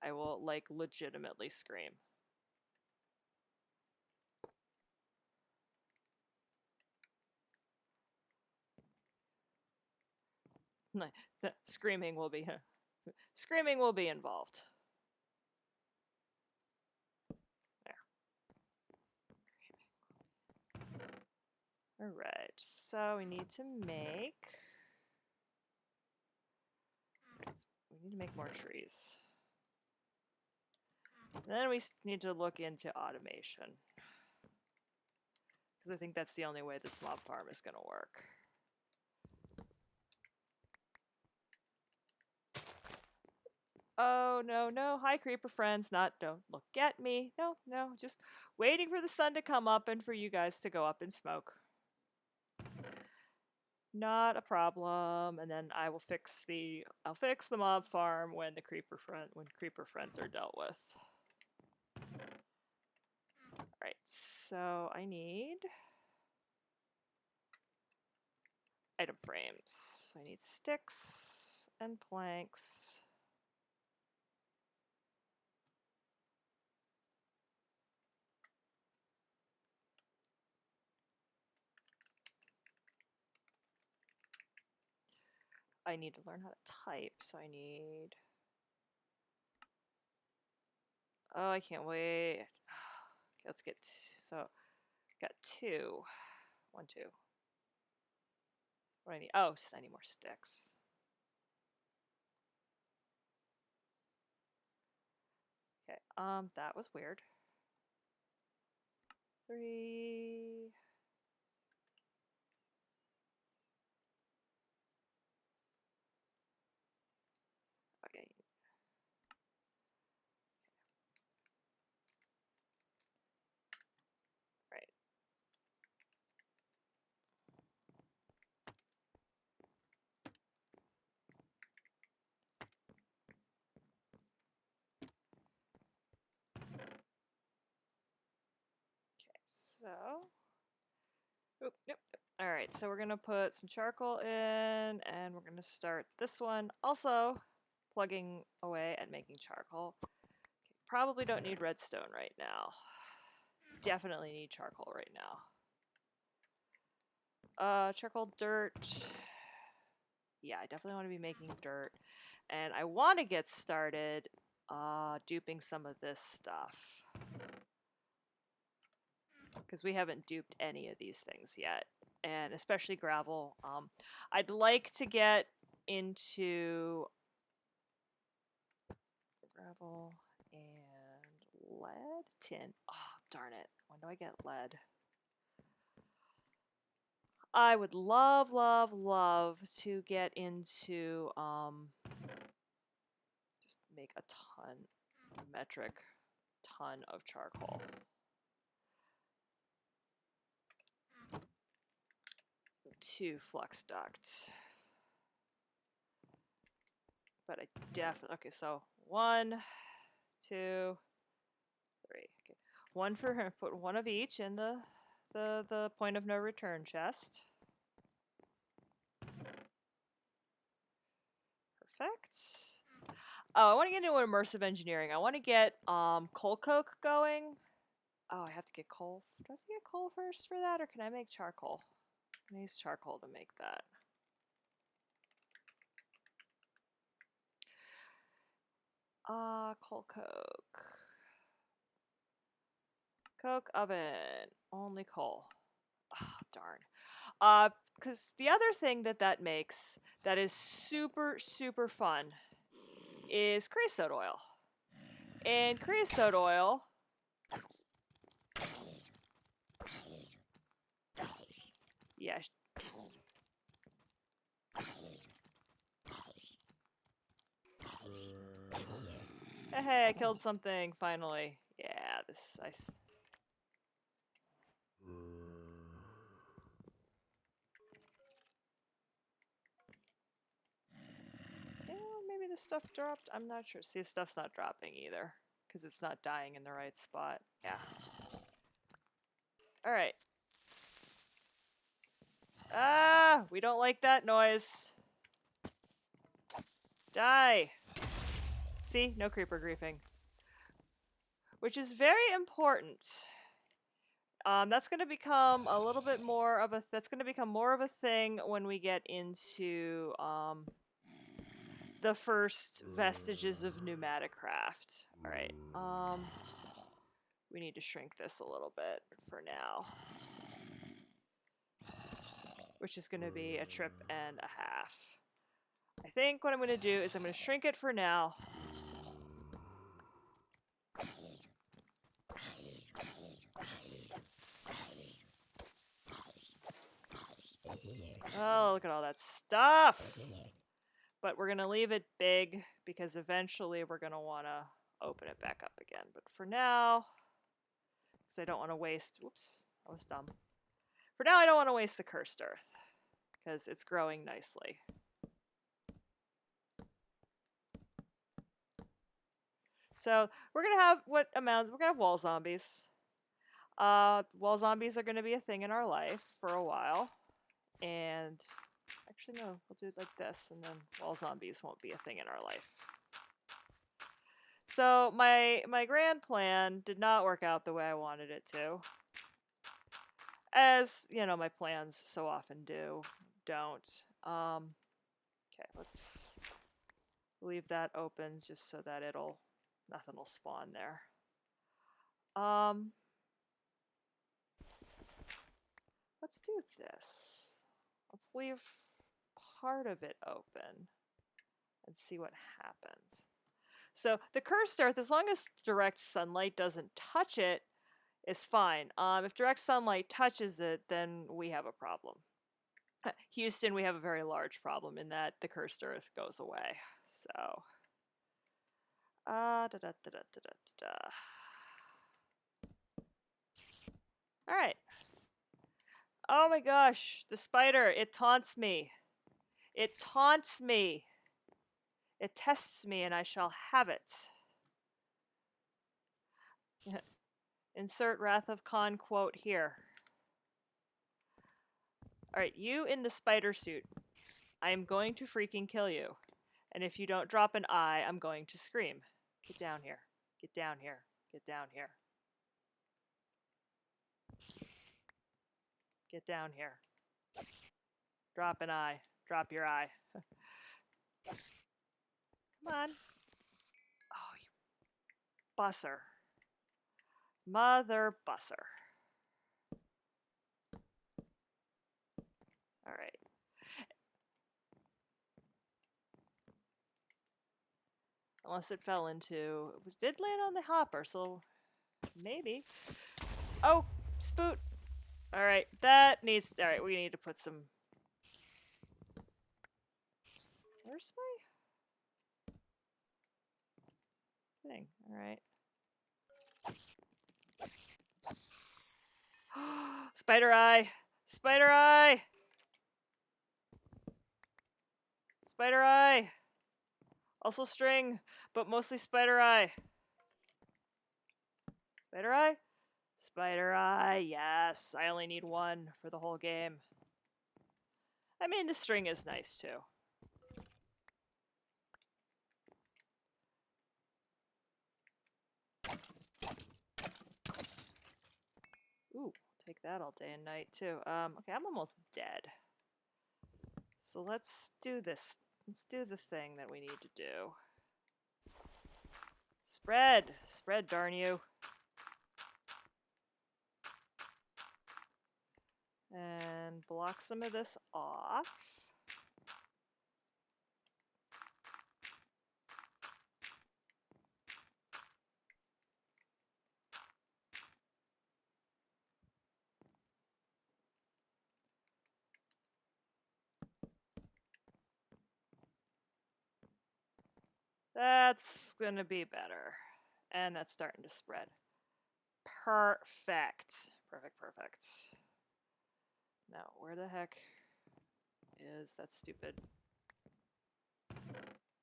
A: I will, like, legitimately scream. Screaming will be screaming will be involved. There. All right. So we need to make. We need to make more trees. And then we need to look into automation. Because I think that's the only way this mob farm is going to work. Oh, no, no. Hi, creeper friends. Don't look at me. No, no. Just waiting for the sun to come up and for you guys to go up in smoke. Not a problem. And then I'll fix the mob farm when creeper friends are dealt with. Alright, so I need item frames. So I need sticks and planks. I need to learn how to type, so I need... Oh, I can't wait. Let's get... So, got 2. 1, 2. What do I need? Oh, I need more sticks. Okay, that was weird. 3... Okay. Right. Okay, so... Oop, yep. All right, so we're gonna put some charcoal in, and we're gonna start this one. Also, plugging away at making charcoal. Okay, probably don't need redstone right now. Definitely need charcoal right now. Charcoal, dirt. Yeah, I definitely want to be making dirt, and I want to get started duping some of this stuff because we haven't duped any of these things yet. And especially gravel. I'd like to get into gravel and lead, tin. Oh, darn it. When do I get lead? I would love, love, love to get into, just make a metric ton of charcoal. To flux duct. But I definitely, okay, so 1, 2, 3. Okay. One for put one of each in the point of no return chest. Perfect. Oh, I want to get into immersive engineering. I want to get coal coke going. Oh, I have to get coal. Do I have to get coal first for that, or can I make charcoal? I use charcoal to make that. Coal coke. Coke oven. Only coal. Oh, darn. Because the other thing that makes that is super, super fun is creosote oil. And creosote oil... Yeah. Hey, I killed something, finally. Yeah, this... Yeah, maybe the stuff dropped. I'm not sure. See, stuff's not dropping either because it's not dying in the right spot. Yeah. All right. Ah, we don't like that noise. Die. See, no creeper griefing, which is very important. That's going to become a little bit more of a. That's going to become more of a thing when we get into the first vestiges of pneumatic craft. All right. We need to shrink this a little bit for now, which is going to be a trip and a half. I think what I'm going to do is I'm going to shrink it for now. Oh, look at all that stuff. But we're going to leave it big because eventually we're going to want to open it back up again. But for now, because I don't want to waste... Whoops, that was dumb. For now, I don't want to waste the cursed earth because it's growing nicely. So we're going to have what amount? We're going to have wall zombies. Wall zombies are going to be a thing in our life for a while. And actually, no, we'll do it like this, and then wall zombies won't be a thing in our life. So my grand plan did not work out the way I wanted it to. As, you know, my plans so often don't. Okay, let's leave that open just so that nothing will spawn there. Let's do this. Let's leave part of it open and see what happens. So the cursed earth, as long as direct sunlight doesn't touch it, is fine. If direct sunlight touches it, then we have a problem. Houston, we have a very large problem in that the cursed earth goes away. So, All right. Oh my gosh, the spider, it taunts me. It taunts me. It tests me and I shall have it. Insert Wrath of Khan quote here. Alright, you in the spider suit. I am going to freaking kill you. And if you don't drop an eye, I'm going to scream. Get down here. Get down here. Get down here. Get down here. Drop an eye. Drop your eye. Come on. Oh, you busser. Mother busser. Alright. Unless it fell into... It did land on the hopper, so maybe. Oh, spoot. Alright, that needs... Alright, we need to put some... Where's my thing? Alright. Spider eye! Spider eye! Spider eye! Also string, but mostly spider eye. Spider eye? Spider eye, yes. I only need one for the whole game. I mean, the string is nice too. Ooh, take that all day and night too. Okay, I'm almost dead. So let's do this. Let's do the thing that we need to do. Spread! Spread, darn you. And block some of this off. That's gonna be better. And that's starting to spread. Perfect. Perfect, perfect. Now, where the heck is that stupid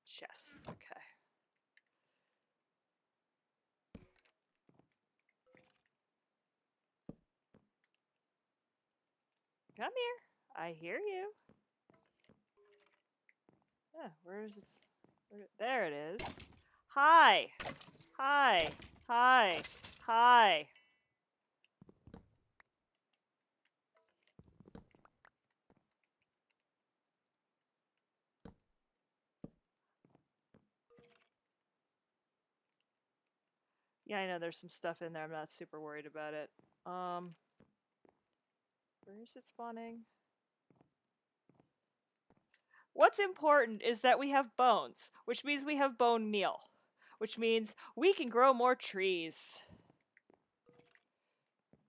A: chest? Okay. Come here. I hear you. Yeah, where is this? There it is. Hi. Hi. Hi. Hi. Yeah, I know there's some stuff in there. I'm not super worried about it. Where is it spawning? What's important is that we have bones, which means we have bone meal, which means we can grow more trees.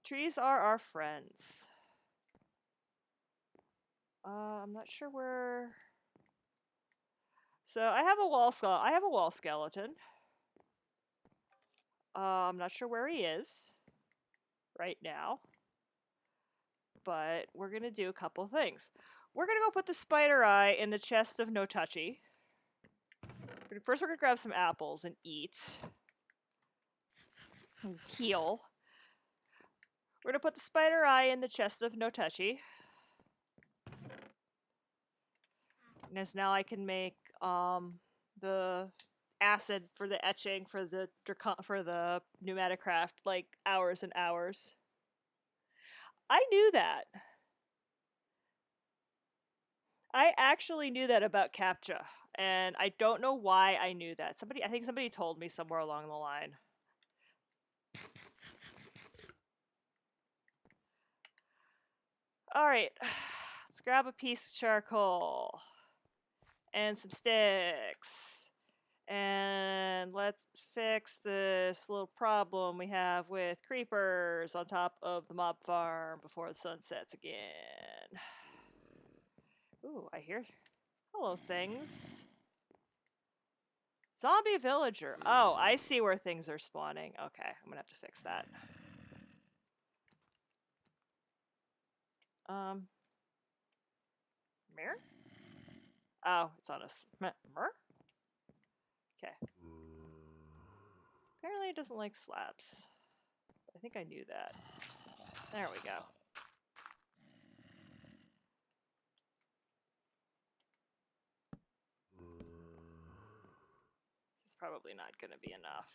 A: Trees are our friends. I'm not sure where. So I have a wall skeleton. I'm not sure where he is right now, but we're gonna do a couple things. We're gonna go put the spider eye in the chest of no touchy. First, we're gonna grab some apples and eat. And heal. We're gonna put the spider eye in the chest of no touchy. And as now I can make the acid for the etching for the pneumatic craft like hours and hours. I knew that. I actually knew that about CAPTCHA, and I don't know why I knew that. I think somebody told me somewhere along the line. All right, let's grab a piece of charcoal and some sticks. And let's fix this little problem we have with creepers on top of the mob farm before the sun sets again. Ooh, I hear... Hello, things. Zombie villager. Oh, I see where things are spawning. Okay, I'm gonna have to fix that. Mirror? Oh, it's on a mirror? Okay. Apparently it doesn't like slabs. I think I knew that. There we go. This is probably not going to be enough.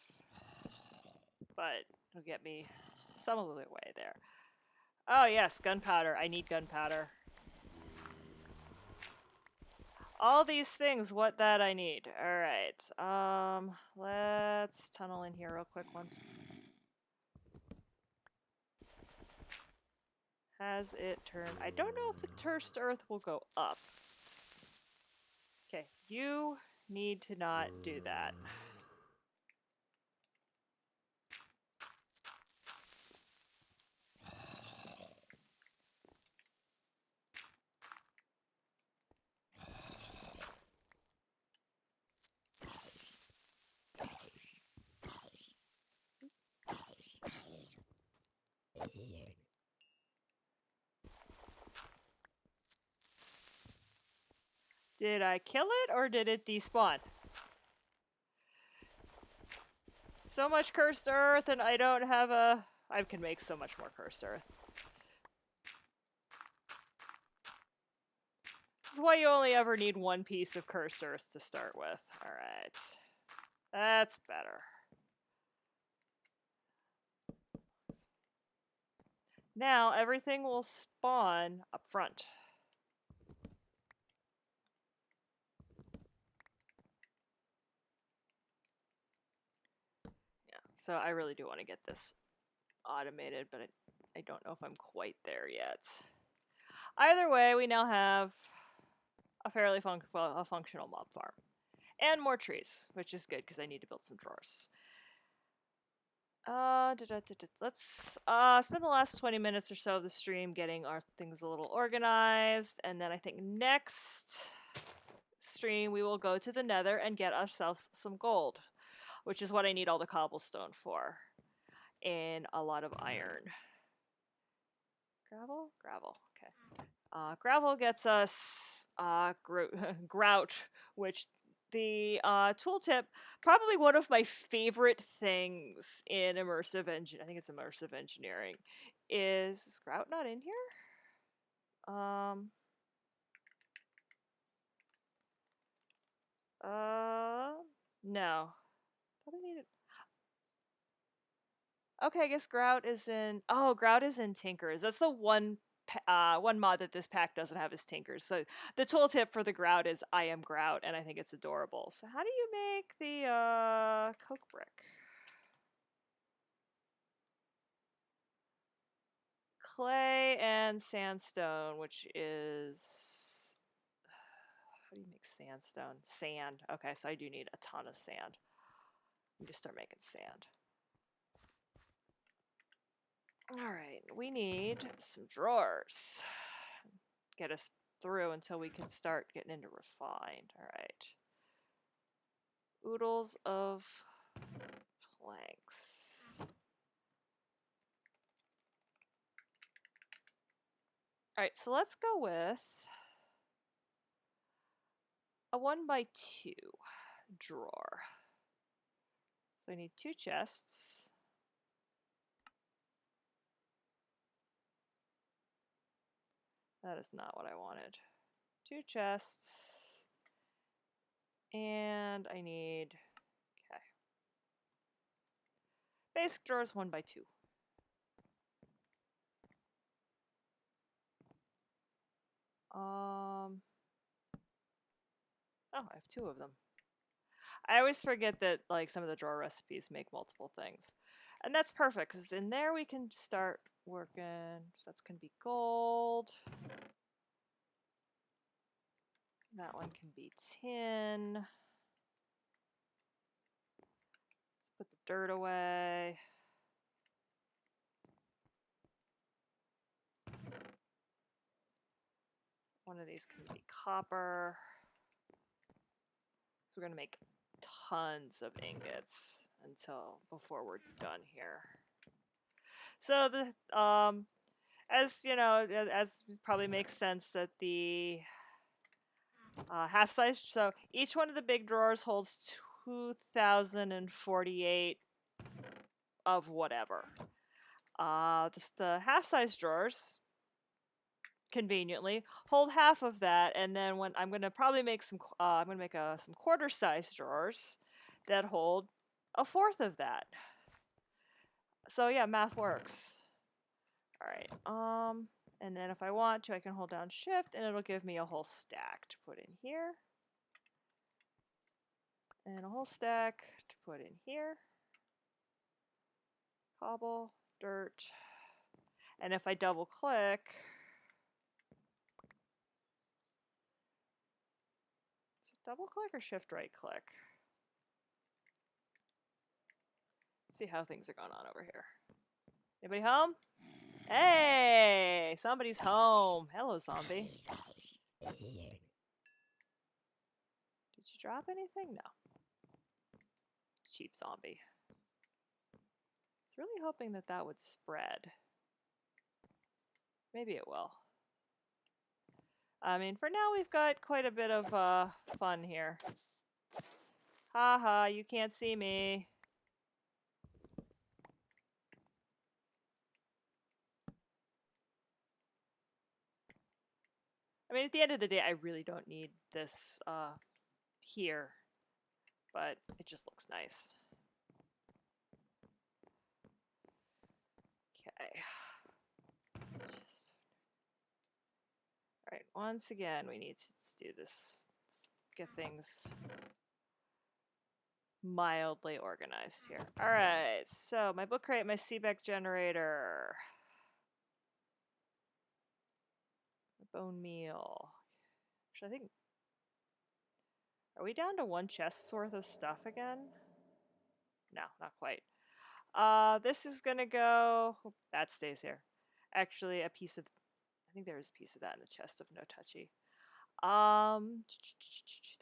A: But it'll get me some of the way there. Oh yes, gunpowder. I need gunpowder. All these things, what that I need. Alright. Let's tunnel in here real quick once. Has it turned? I don't know if the cursed earth will go up. Okay, you need to not do that. Did I kill it or did it despawn? So much cursed earth and I don't have a... I can make so much more cursed earth. This is why you only ever need one piece of cursed earth to start with. Alright. That's better. Now everything will spawn up front. Yeah, so I really do want to get this automated, but I don't know if I'm quite there yet. Either way, we now have a fairly functional mob farm. And more trees, which is good because I need to build some drawers. Let's spend the last 20 minutes or so of the stream getting our things a little organized, and then I think next stream we will go to the Nether and get ourselves some gold, which is what I need all the cobblestone for, and a lot of iron. Gravel? Gravel, okay. Gravel gets us grout, which the tooltip, probably one of my favorite things in immersive engineering, I think it's immersive engineering, is grout not in here? No. Thought I needed... Okay, I guess grout is in... Oh, grout is in Tinkers. That's the one mod that this pack doesn't have is Tinkers. So the tooltip for the grout is I am grout, and I think it's adorable. So how do you make the coke brick? clay and sandstone, which is... How do you make sandstone? Sand. Okay, so I do need a ton of sand. Let me just start making sand. Alright, we need some drawers. Get us through until we can start getting into refined. Alright. Oodles of planks. Alright, so let's go with a 1x2 drawer. So I need 2 chests. That is not what I wanted. 2 chests. And I need... Okay. Basic drawers 1x2. Oh, I have 2 of them. I always forget that like some of the drawer recipes make multiple things. And that's perfect, because in there we can start working. So that's going to be gold. That one can be tin. Let's put the dirt away. One of these can be copper. So we're going to make tons of ingots before we're done here. So the as you know, as probably makes sense that the half size. So each one of the big drawers holds 2,048 of whatever. The half size drawers conveniently hold half of that, and then when I'm going to probably make some some quarter size drawers that hold a fourth of that. So yeah, math works. All right. And then if I want to, I can hold down shift and it'll give me a whole stack to put in here. And a whole stack to put in here. Cobble, dirt. And if I double click, is it double click or shift right click? Let's see how things are going on over here. Anybody home? Hey, somebody's home. Hello, zombie. Did you drop anything? No. Cheap zombie. I was really hoping that that would spread. Maybe it will. I mean, for now we've got quite a bit of fun here. Haha, you can't see me. I mean, at the end of the day, I really don't need this here, but it just looks nice. Okay. Alright, once again, we need to do this. Let's get things mildly organized here. Alright, so my book crate, my CBEC generator. Bone meal. Actually, I think... Are we down to 1 chest's worth of stuff again? No, not quite. This is gonna go... Oh, that stays here. Actually, a piece of... I think there is a piece of that in the chest of no touchy.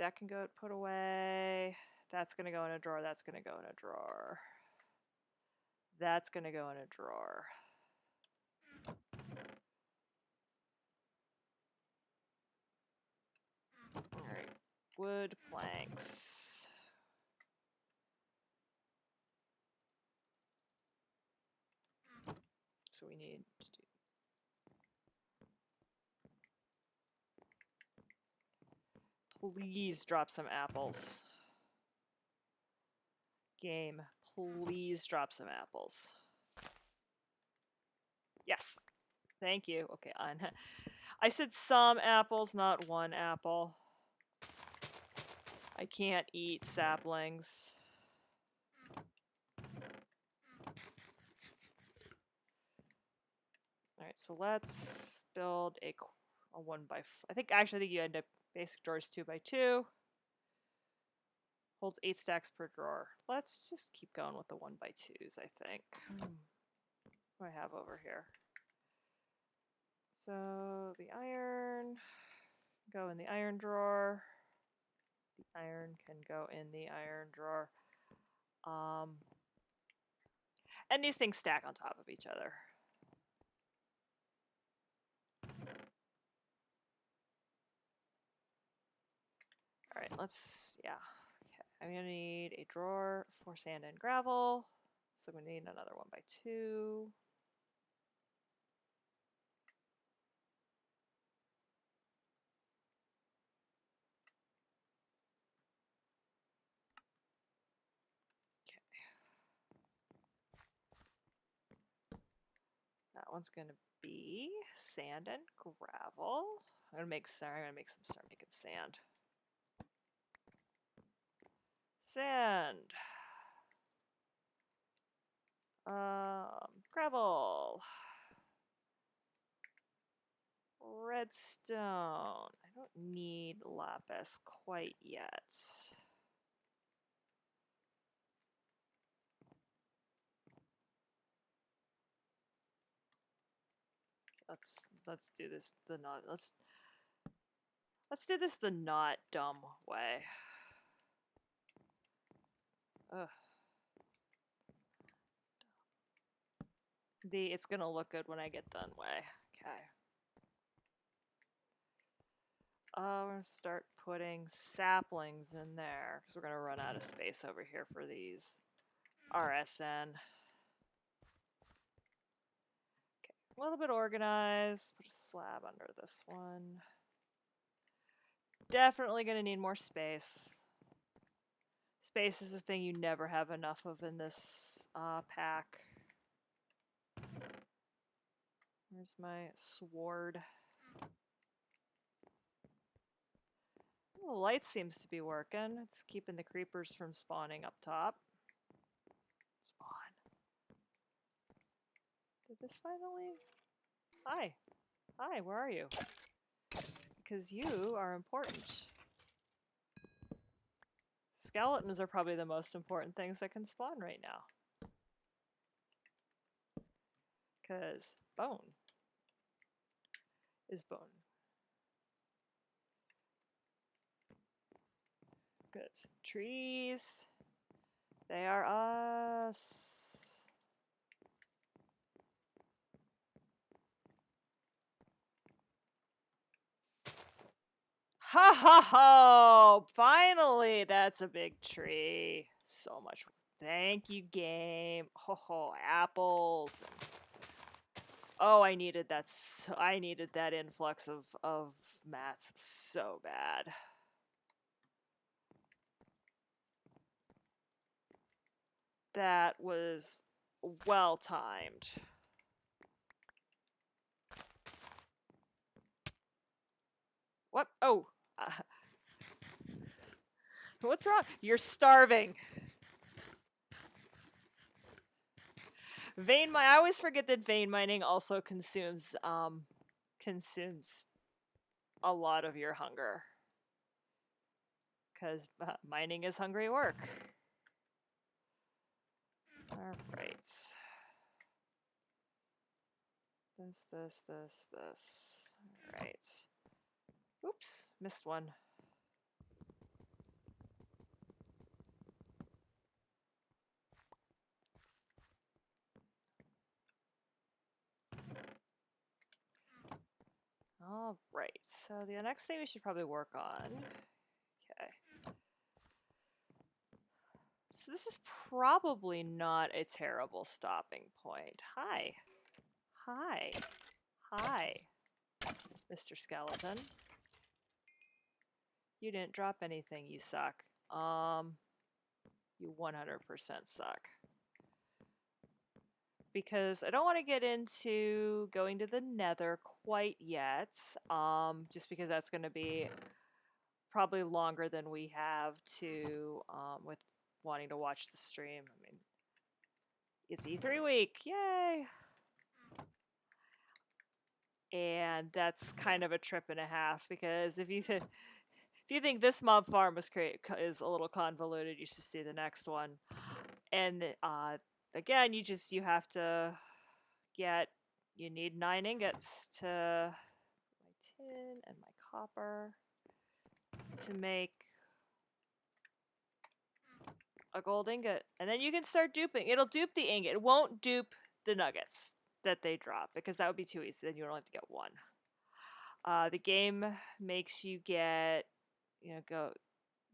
A: That can go put away. That's gonna go in a drawer. That's gonna go in a drawer. That's gonna go in a drawer. Alright. Wood planks. So we need to do... Please drop some apples. Game, please drop some apples. Yes. Thank you. Okay, I said some apples, not 1 apple. I can't eat saplings. Alright, so let's build a 1x4. I think you end up basic drawers 2x2. Holds 8 stacks per drawer. Let's just keep going with the 1x2s, I think. What do I have over here? So the iron go in the iron drawer. The iron can go in the iron drawer. And these things stack on top of each other. All right, yeah. Okay, I'm gonna need a drawer for sand and gravel. So we need another 1x2. That one's gonna be sand and gravel. I'm gonna start making sand. Sand. Gravel. Redstone. I don't need lapis quite yet. Let's do this the not let's do this the not dumb way. Ugh. The it's gonna look good when I get done way. Okay. We're gonna start putting saplings in there because we're gonna run out of space over here for these RSN. Okay, a little bit organized. Put a slab under this one. Definitely gonna need more space. Space is a thing you never have enough of in this pack. Where's my sword? The light seems to be working. It's keeping the creepers from spawning up top. Spawn. Did this finally? Hi. Hi, where are you? Because you are important. Skeletons are probably the most important things that can spawn right now. Because bone is bone. Good. Trees. They are us. Ha ha ha! Finally, that's a big tree. So much. Thank you, game. Ho ho, apples. Oh, I needed that. I needed that influx of mats so bad. That was well timed. What? Oh. What's wrong? You're starving. I always forget that vein mining also consumes a lot of your hunger. Because mining is hungry work. Alright. This. Alright. Oops, missed one. Alright, so the next thing we should probably work on. Okay. So this is probably not a terrible stopping point. Hi. Hi. Hi, Mr. Skeleton. You didn't drop anything, you suck. You 100% suck. Because I don't want to get into going to the nether quite yet, just because that's going to be probably longer than we have to, with wanting to watch the stream. I mean, it's E3 week, yay! And that's kind of a trip and a half, because if you think this mob farm is a little convoluted, you should see the next one. And again, you have to you need 9 ingots to my tin and my copper to make a gold ingot, and then you can start duping. It'll dupe the ingot. It won't dupe the nuggets that they drop, because that would be too easy. Then you only have to get one. The game makes you go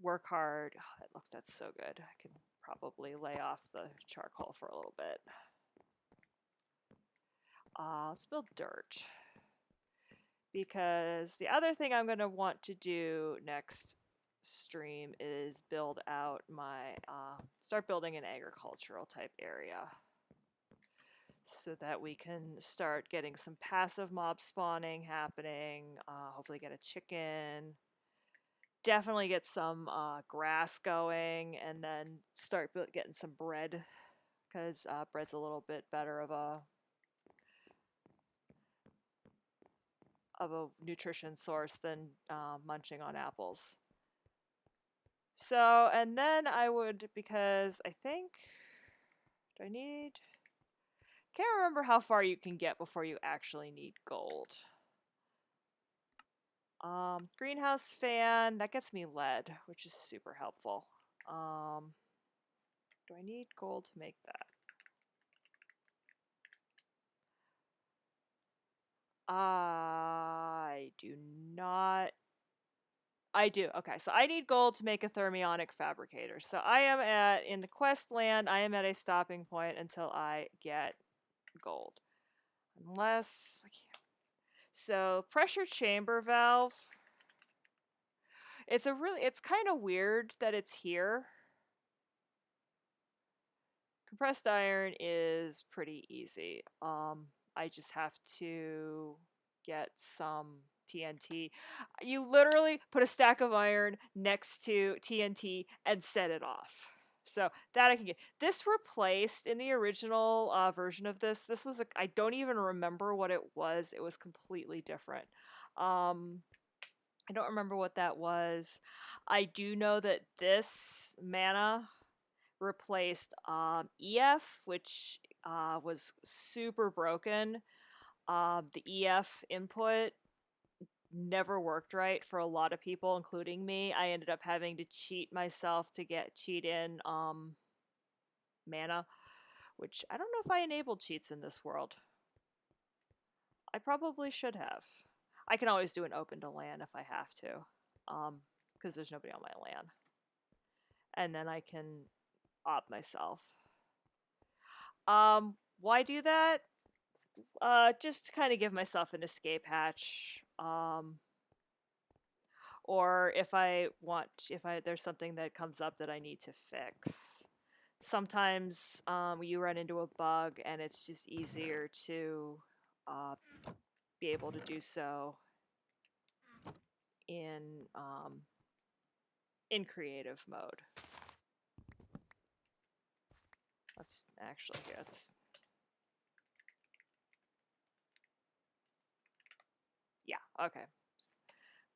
A: work hard. Oh, that's so good. I can probably lay off the charcoal for a little bit. Let's build dirt, because the other thing I'm going to want to do next stream is build out start building an agricultural type area, so that we can start getting some passive mob spawning happening. Hopefully get a chicken, definitely get some grass going, and then start getting some bread, because bread's a little bit better of a nutrition source than munching on apples. So, and then I would, because I think, can't remember how far you can get before you actually need gold. Greenhouse fan, that gets me lead, which is super helpful. Do I need gold to make that? I do not. I do. Okay, so I need gold to make a thermionic fabricator. So in the quest land, I am at a stopping point until I get gold. Unless I can't. So pressure chamber valve. It's kind of weird that it's here. Compressed iron is pretty easy. I just have to get some TNT. You literally put a stack of iron next to TNT and set it off. So that I can get. This replaced, in the original version of this was I don't even remember what it was. It was completely different. I don't remember what that was. I do know that this mana replaced EF, which was super broken. The EF input never worked right for a lot of people, including me. I ended up having to cheat myself to cheat in mana, which I don't know if I enabled cheats in this world. I probably should have. I can always do an open to land if I have to, because there's nobody on my land. And then I can op myself. Why do that? Just to kind of give myself an escape hatch. Or if there's something that comes up that I need to fix. Sometimes you run into a bug and it's just easier to be able to do so in creative mode. Let's actually yeah, okay.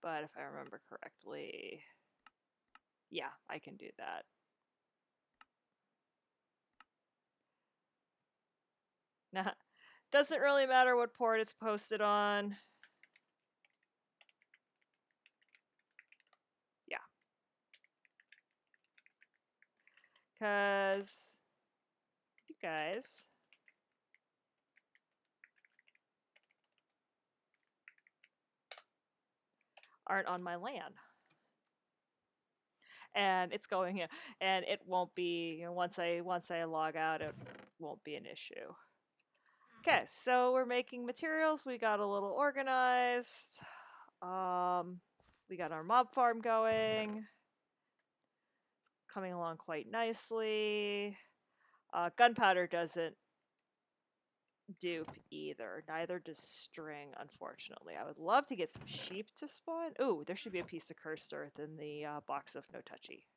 A: But if I remember correctly, yeah, I can do that. Nah, doesn't really matter what port it's posted on. Yeah. Because you guys aren't on my LAN. And it's going in, and it won't be, once I log out, it won't be an issue. Okay, so we're making materials. We got a little organized. We got our mob farm going. It's coming along quite nicely. Gunpowder doesn't dupe either. Neither does string, unfortunately. I would love to get some sheep to spawn. Ooh, there should be a piece of cursed earth in the box of no touchy.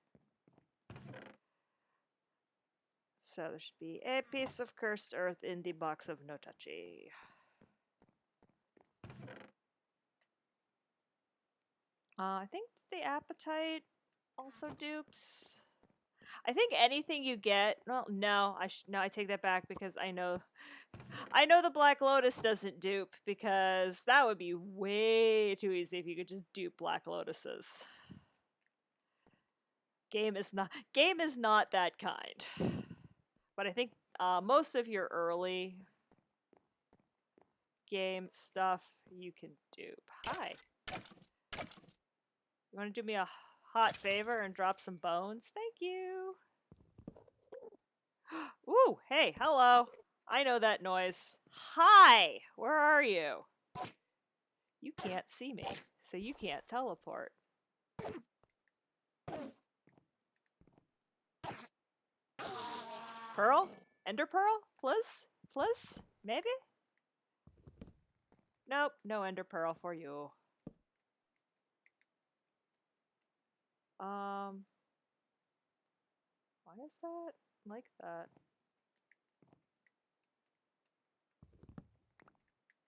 A: So there should be a piece of cursed earth in the box of no touchy. I think the appetite also dupes. I think anything you get. Well, no, no. I take that back because I know the Black Lotus doesn't dupe because that would be way too easy if you could just dupe Black Lotuses. Game is not that kind. But I think most of your early game stuff you can dupe. Hi. You want to do me a hot favor and drop some bones? Thank you. Ooh, hey, hello. I know that noise. Hi, where are you? You can't see me, so you can't teleport. Pearl? Ender Pearl? Please? Please? Maybe? Nope, no Ender Pearl for you. Why is that like that?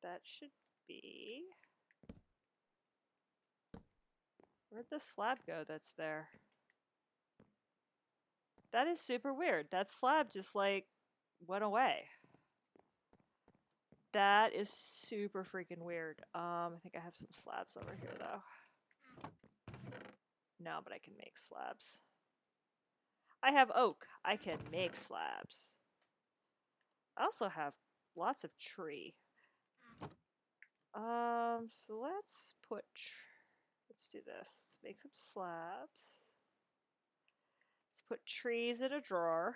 A: That should be... Where'd the slab go that's there? That is super weird. That slab just, like, went away. That is super freaking weird. I think I have some slabs over here, though. No, but I can make slabs. I have oak. I can make slabs. I also have lots of tree. So let's put... Let's do this. Make some slabs. Let's put trees in a drawer.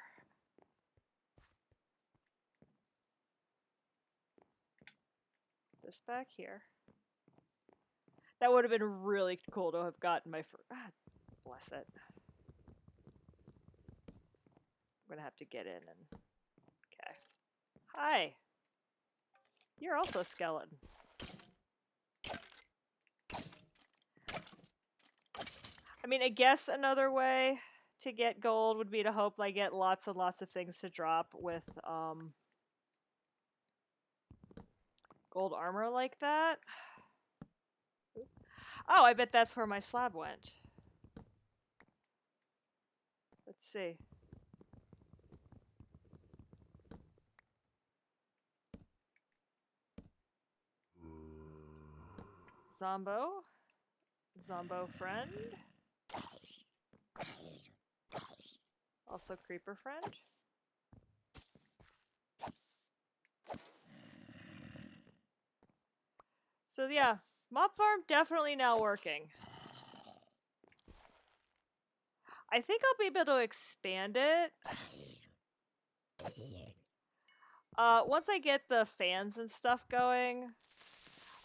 A: This back here. That would have been really cool to have gotten my first... Ah, bless it. I'm gonna have to get in and... Okay. Hi! You're also a skeleton. I mean, I guess another way to get gold would be to hope I get lots and lots of things to drop with gold armor like that. Oh, I bet that's where my slab went. Let's see. Zombo. Zombo friend. Also creeper friend. So yeah, mob farm definitely now working. I think I'll be able to expand it. Once I get the fans and stuff going.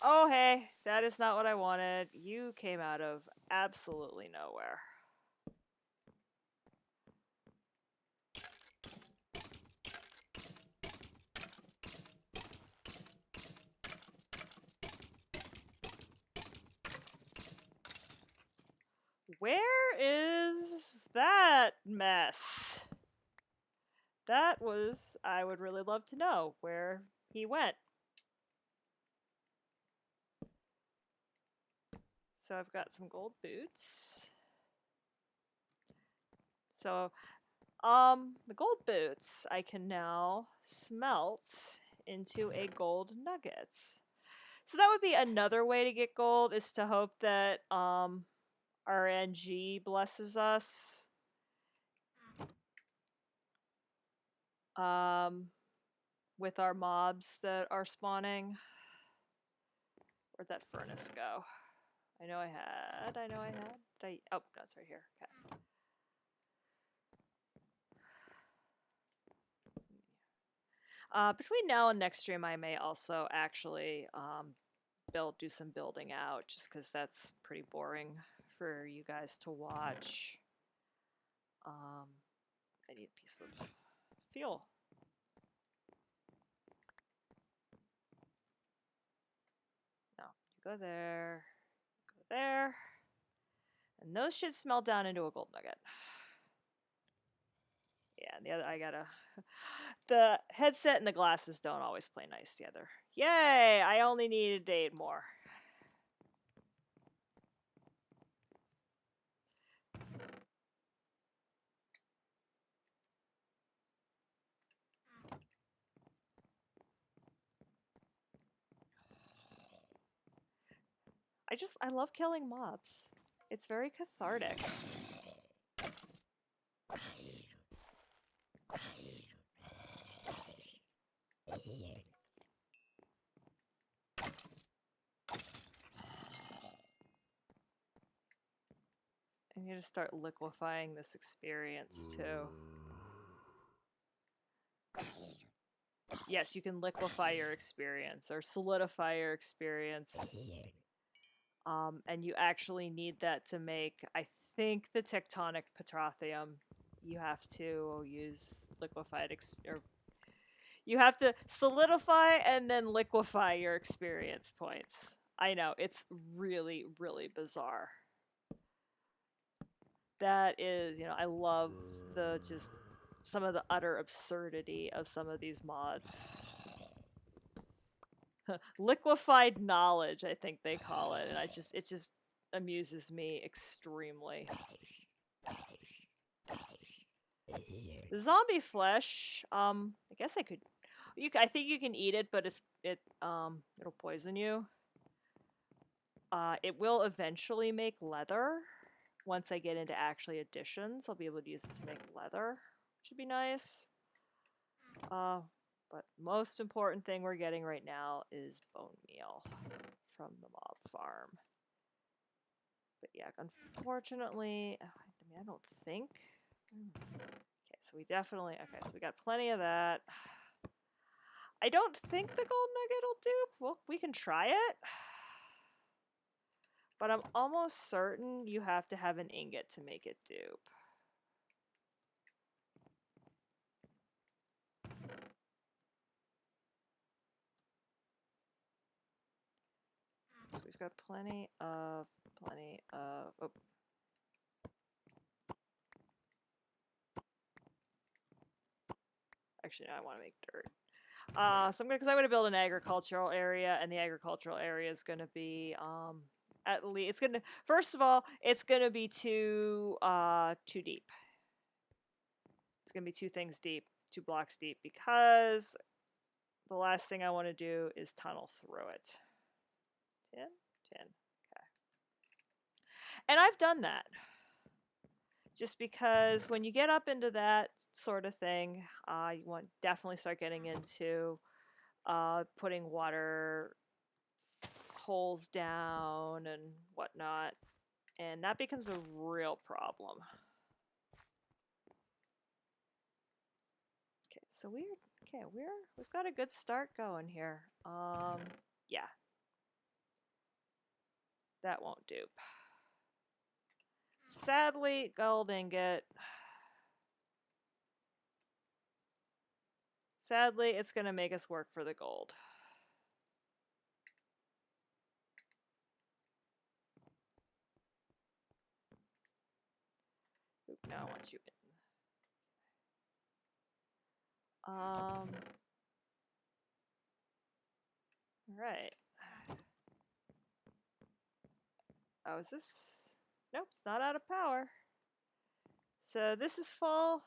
A: Oh, hey, that is not what I wanted. You came out of absolutely nowhere. Where is that mess? That was... I would really love to know where he went. So I've got some gold boots. So, the gold boots I can now smelt into a gold nugget. So that would be another way to get gold, is to hope that, RNG blesses us. With our mobs that are spawning. Where'd that furnace go? I know I had. Oh, no, it's right here. Okay. Between now and next stream, I may also actually do some building out, just because that's pretty boring for you guys to watch. I need a piece of fuel. No, you go there, go there, and those should smelt down into a gold nugget. Yeah, and the other, I gotta... The headset and the glasses don't always play nice together. Yay! I only needed 8 more. I love killing mobs. It's very cathartic. And you just start liquefying this experience too. Yes, you can liquefy your experience or solidify your experience. And you actually need that to make, I think, the tectonic Patrothium. You have to use liquefied or you have to solidify and then liquefy your experience points. I know, it's really, really bizarre. That is, you know, I love the just some of the utter absurdity of some of these mods. Liquefied knowledge, I think they call it, and it just amuses me extremely. Zombie flesh, I guess I could I think you can eat it, but it'll poison you. It will eventually make leather. Once I get into actually additions, I'll be able to use it to make leather, which would be nice. But most important thing we're getting right now is bone meal from the mob farm. But yeah, unfortunately, I mean, I don't think. Okay, so we definitely, okay, so we got plenty of that. I don't think the gold nugget will dupe. Well, we can try it. But I'm almost certain you have to have an ingot to make it dupe. So we've got plenty of, oh. Actually, no, I want to make dirt. So because I'm gonna build an agricultural area, and the agricultural area is gonna be at least it's gonna first of all it's gonna be too deep. It's gonna be 2 things deep, 2 blocks deep, because the last thing I want to do is tunnel through it. 10, 10. Okay. And I've done that. Just because when you get up into that sort of thing, you want definitely start getting into putting water holes down and whatnot, and that becomes a real problem. Okay, so we've got a good start going here. Yeah, that won't dupe. Sadly, gold ingot. Sadly, it's gonna make us work for the gold. Oop, now I want you in. Alright. Oh, is this? Nope, it's not out of power. So this is full.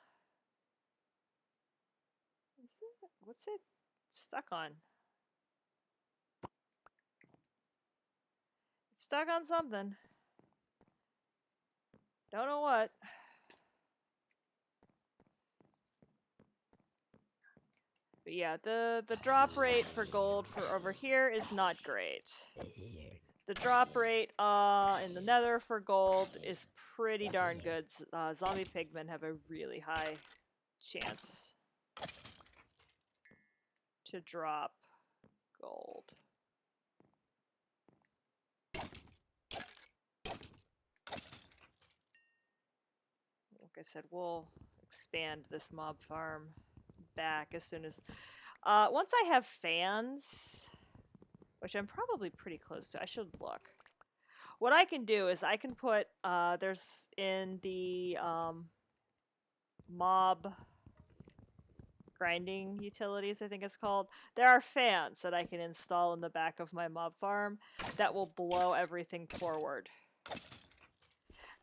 A: What's it stuck on? It's stuck on something. Don't know what. But yeah, the drop rate for gold for over here is not great. The drop rate in the nether for gold is pretty darn good. Zombie pigmen have a really high chance to drop gold. Like I said, we'll expand this mob farm back as soon as... once I have fans, which I'm probably pretty close to, I should look. What I can do is I can put, there's in the mob grinding utilities, I think it's called, there are fans that I can install in the back of my mob farm that will blow everything forward.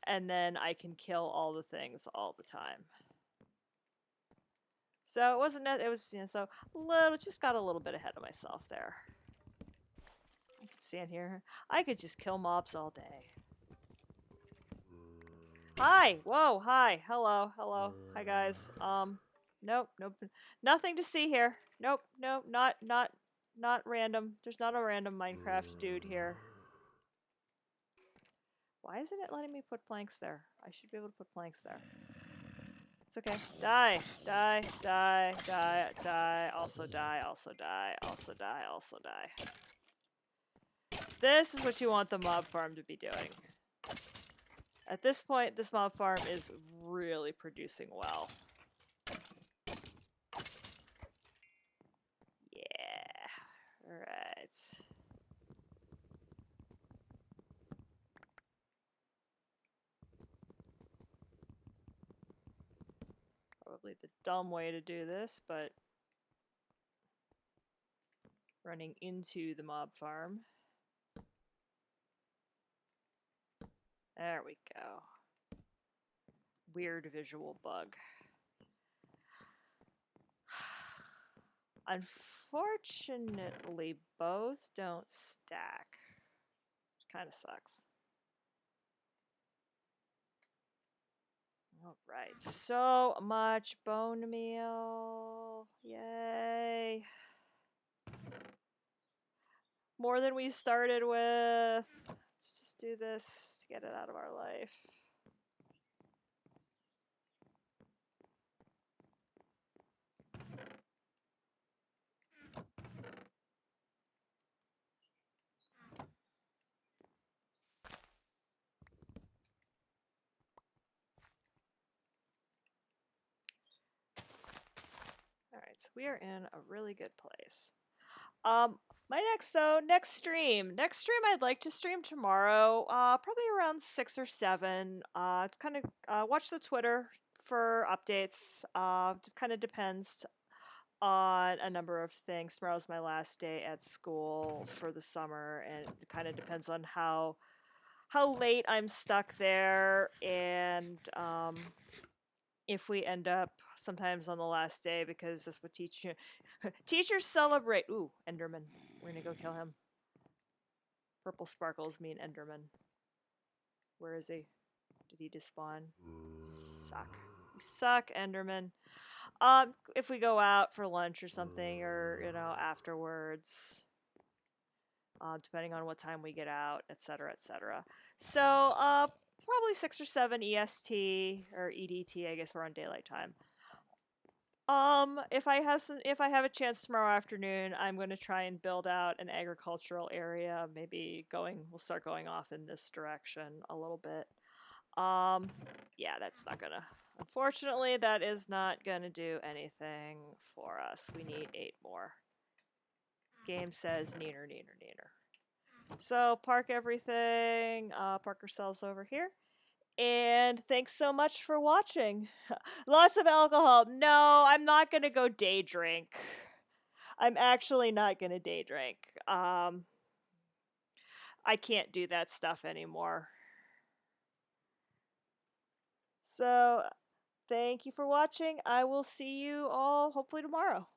A: And then I can kill all the things all the time. So it wasn't, it was, you know, so just got a little bit ahead of myself there. stand here. I could just kill mobs all day. Hi! Whoa, hi. Hello, hello. Hi, guys. Nope, nope. Nothing to see here. Nope, nope, not random. There's not a random Minecraft dude here. Why isn't it letting me put planks there? I should be able to put planks there. It's okay. Die, die, die, die, die, also die, also die, also die, also die. This is what you want the mob farm to be doing. At this point, this mob farm is really producing well. Yeah. Alright. Probably the dumb way to do this, but running into the mob farm. There we go. Weird visual bug. Unfortunately, bows don't stack. Kind of sucks. All right, so much bone meal. Yay. More than we started with. Let's just do this to get it out of our life. Alright, so we are in a really good place. Next stream. Next stream I'd like to stream tomorrow, probably around 6 or 7. It's kind of, watch the Twitter for updates. It kind of depends on a number of things. Tomorrow's my last day at school for the summer, and it kind of depends on how late I'm stuck there, and if we end up sometimes on the last day, because that's what teachers celebrate. Ooh, Enderman. We're gonna go kill him. Purple sparkles mean Enderman. Where is he? Did he despawn? Suck. You suck, Enderman. If we go out for lunch or something, or afterwards, depending on what time we get out, etc., etc. So, probably 6 or 7 EST or EDT. I guess we're on daylight time. If I have a chance tomorrow afternoon, I'm going to try and build out an agricultural area. Maybe we'll start going off in this direction a little bit. Yeah, that's not gonna. Unfortunately, that is not gonna do anything for us. We need 8 more. Game says neener, neener, neener. So park everything. Park ourselves over here. And thanks so much for watching. Lots of alcohol. No, I'm not gonna go day drink. I'm actually not gonna day drink. I can't do that stuff anymore. So, thank you for watching. I will see you all hopefully tomorrow.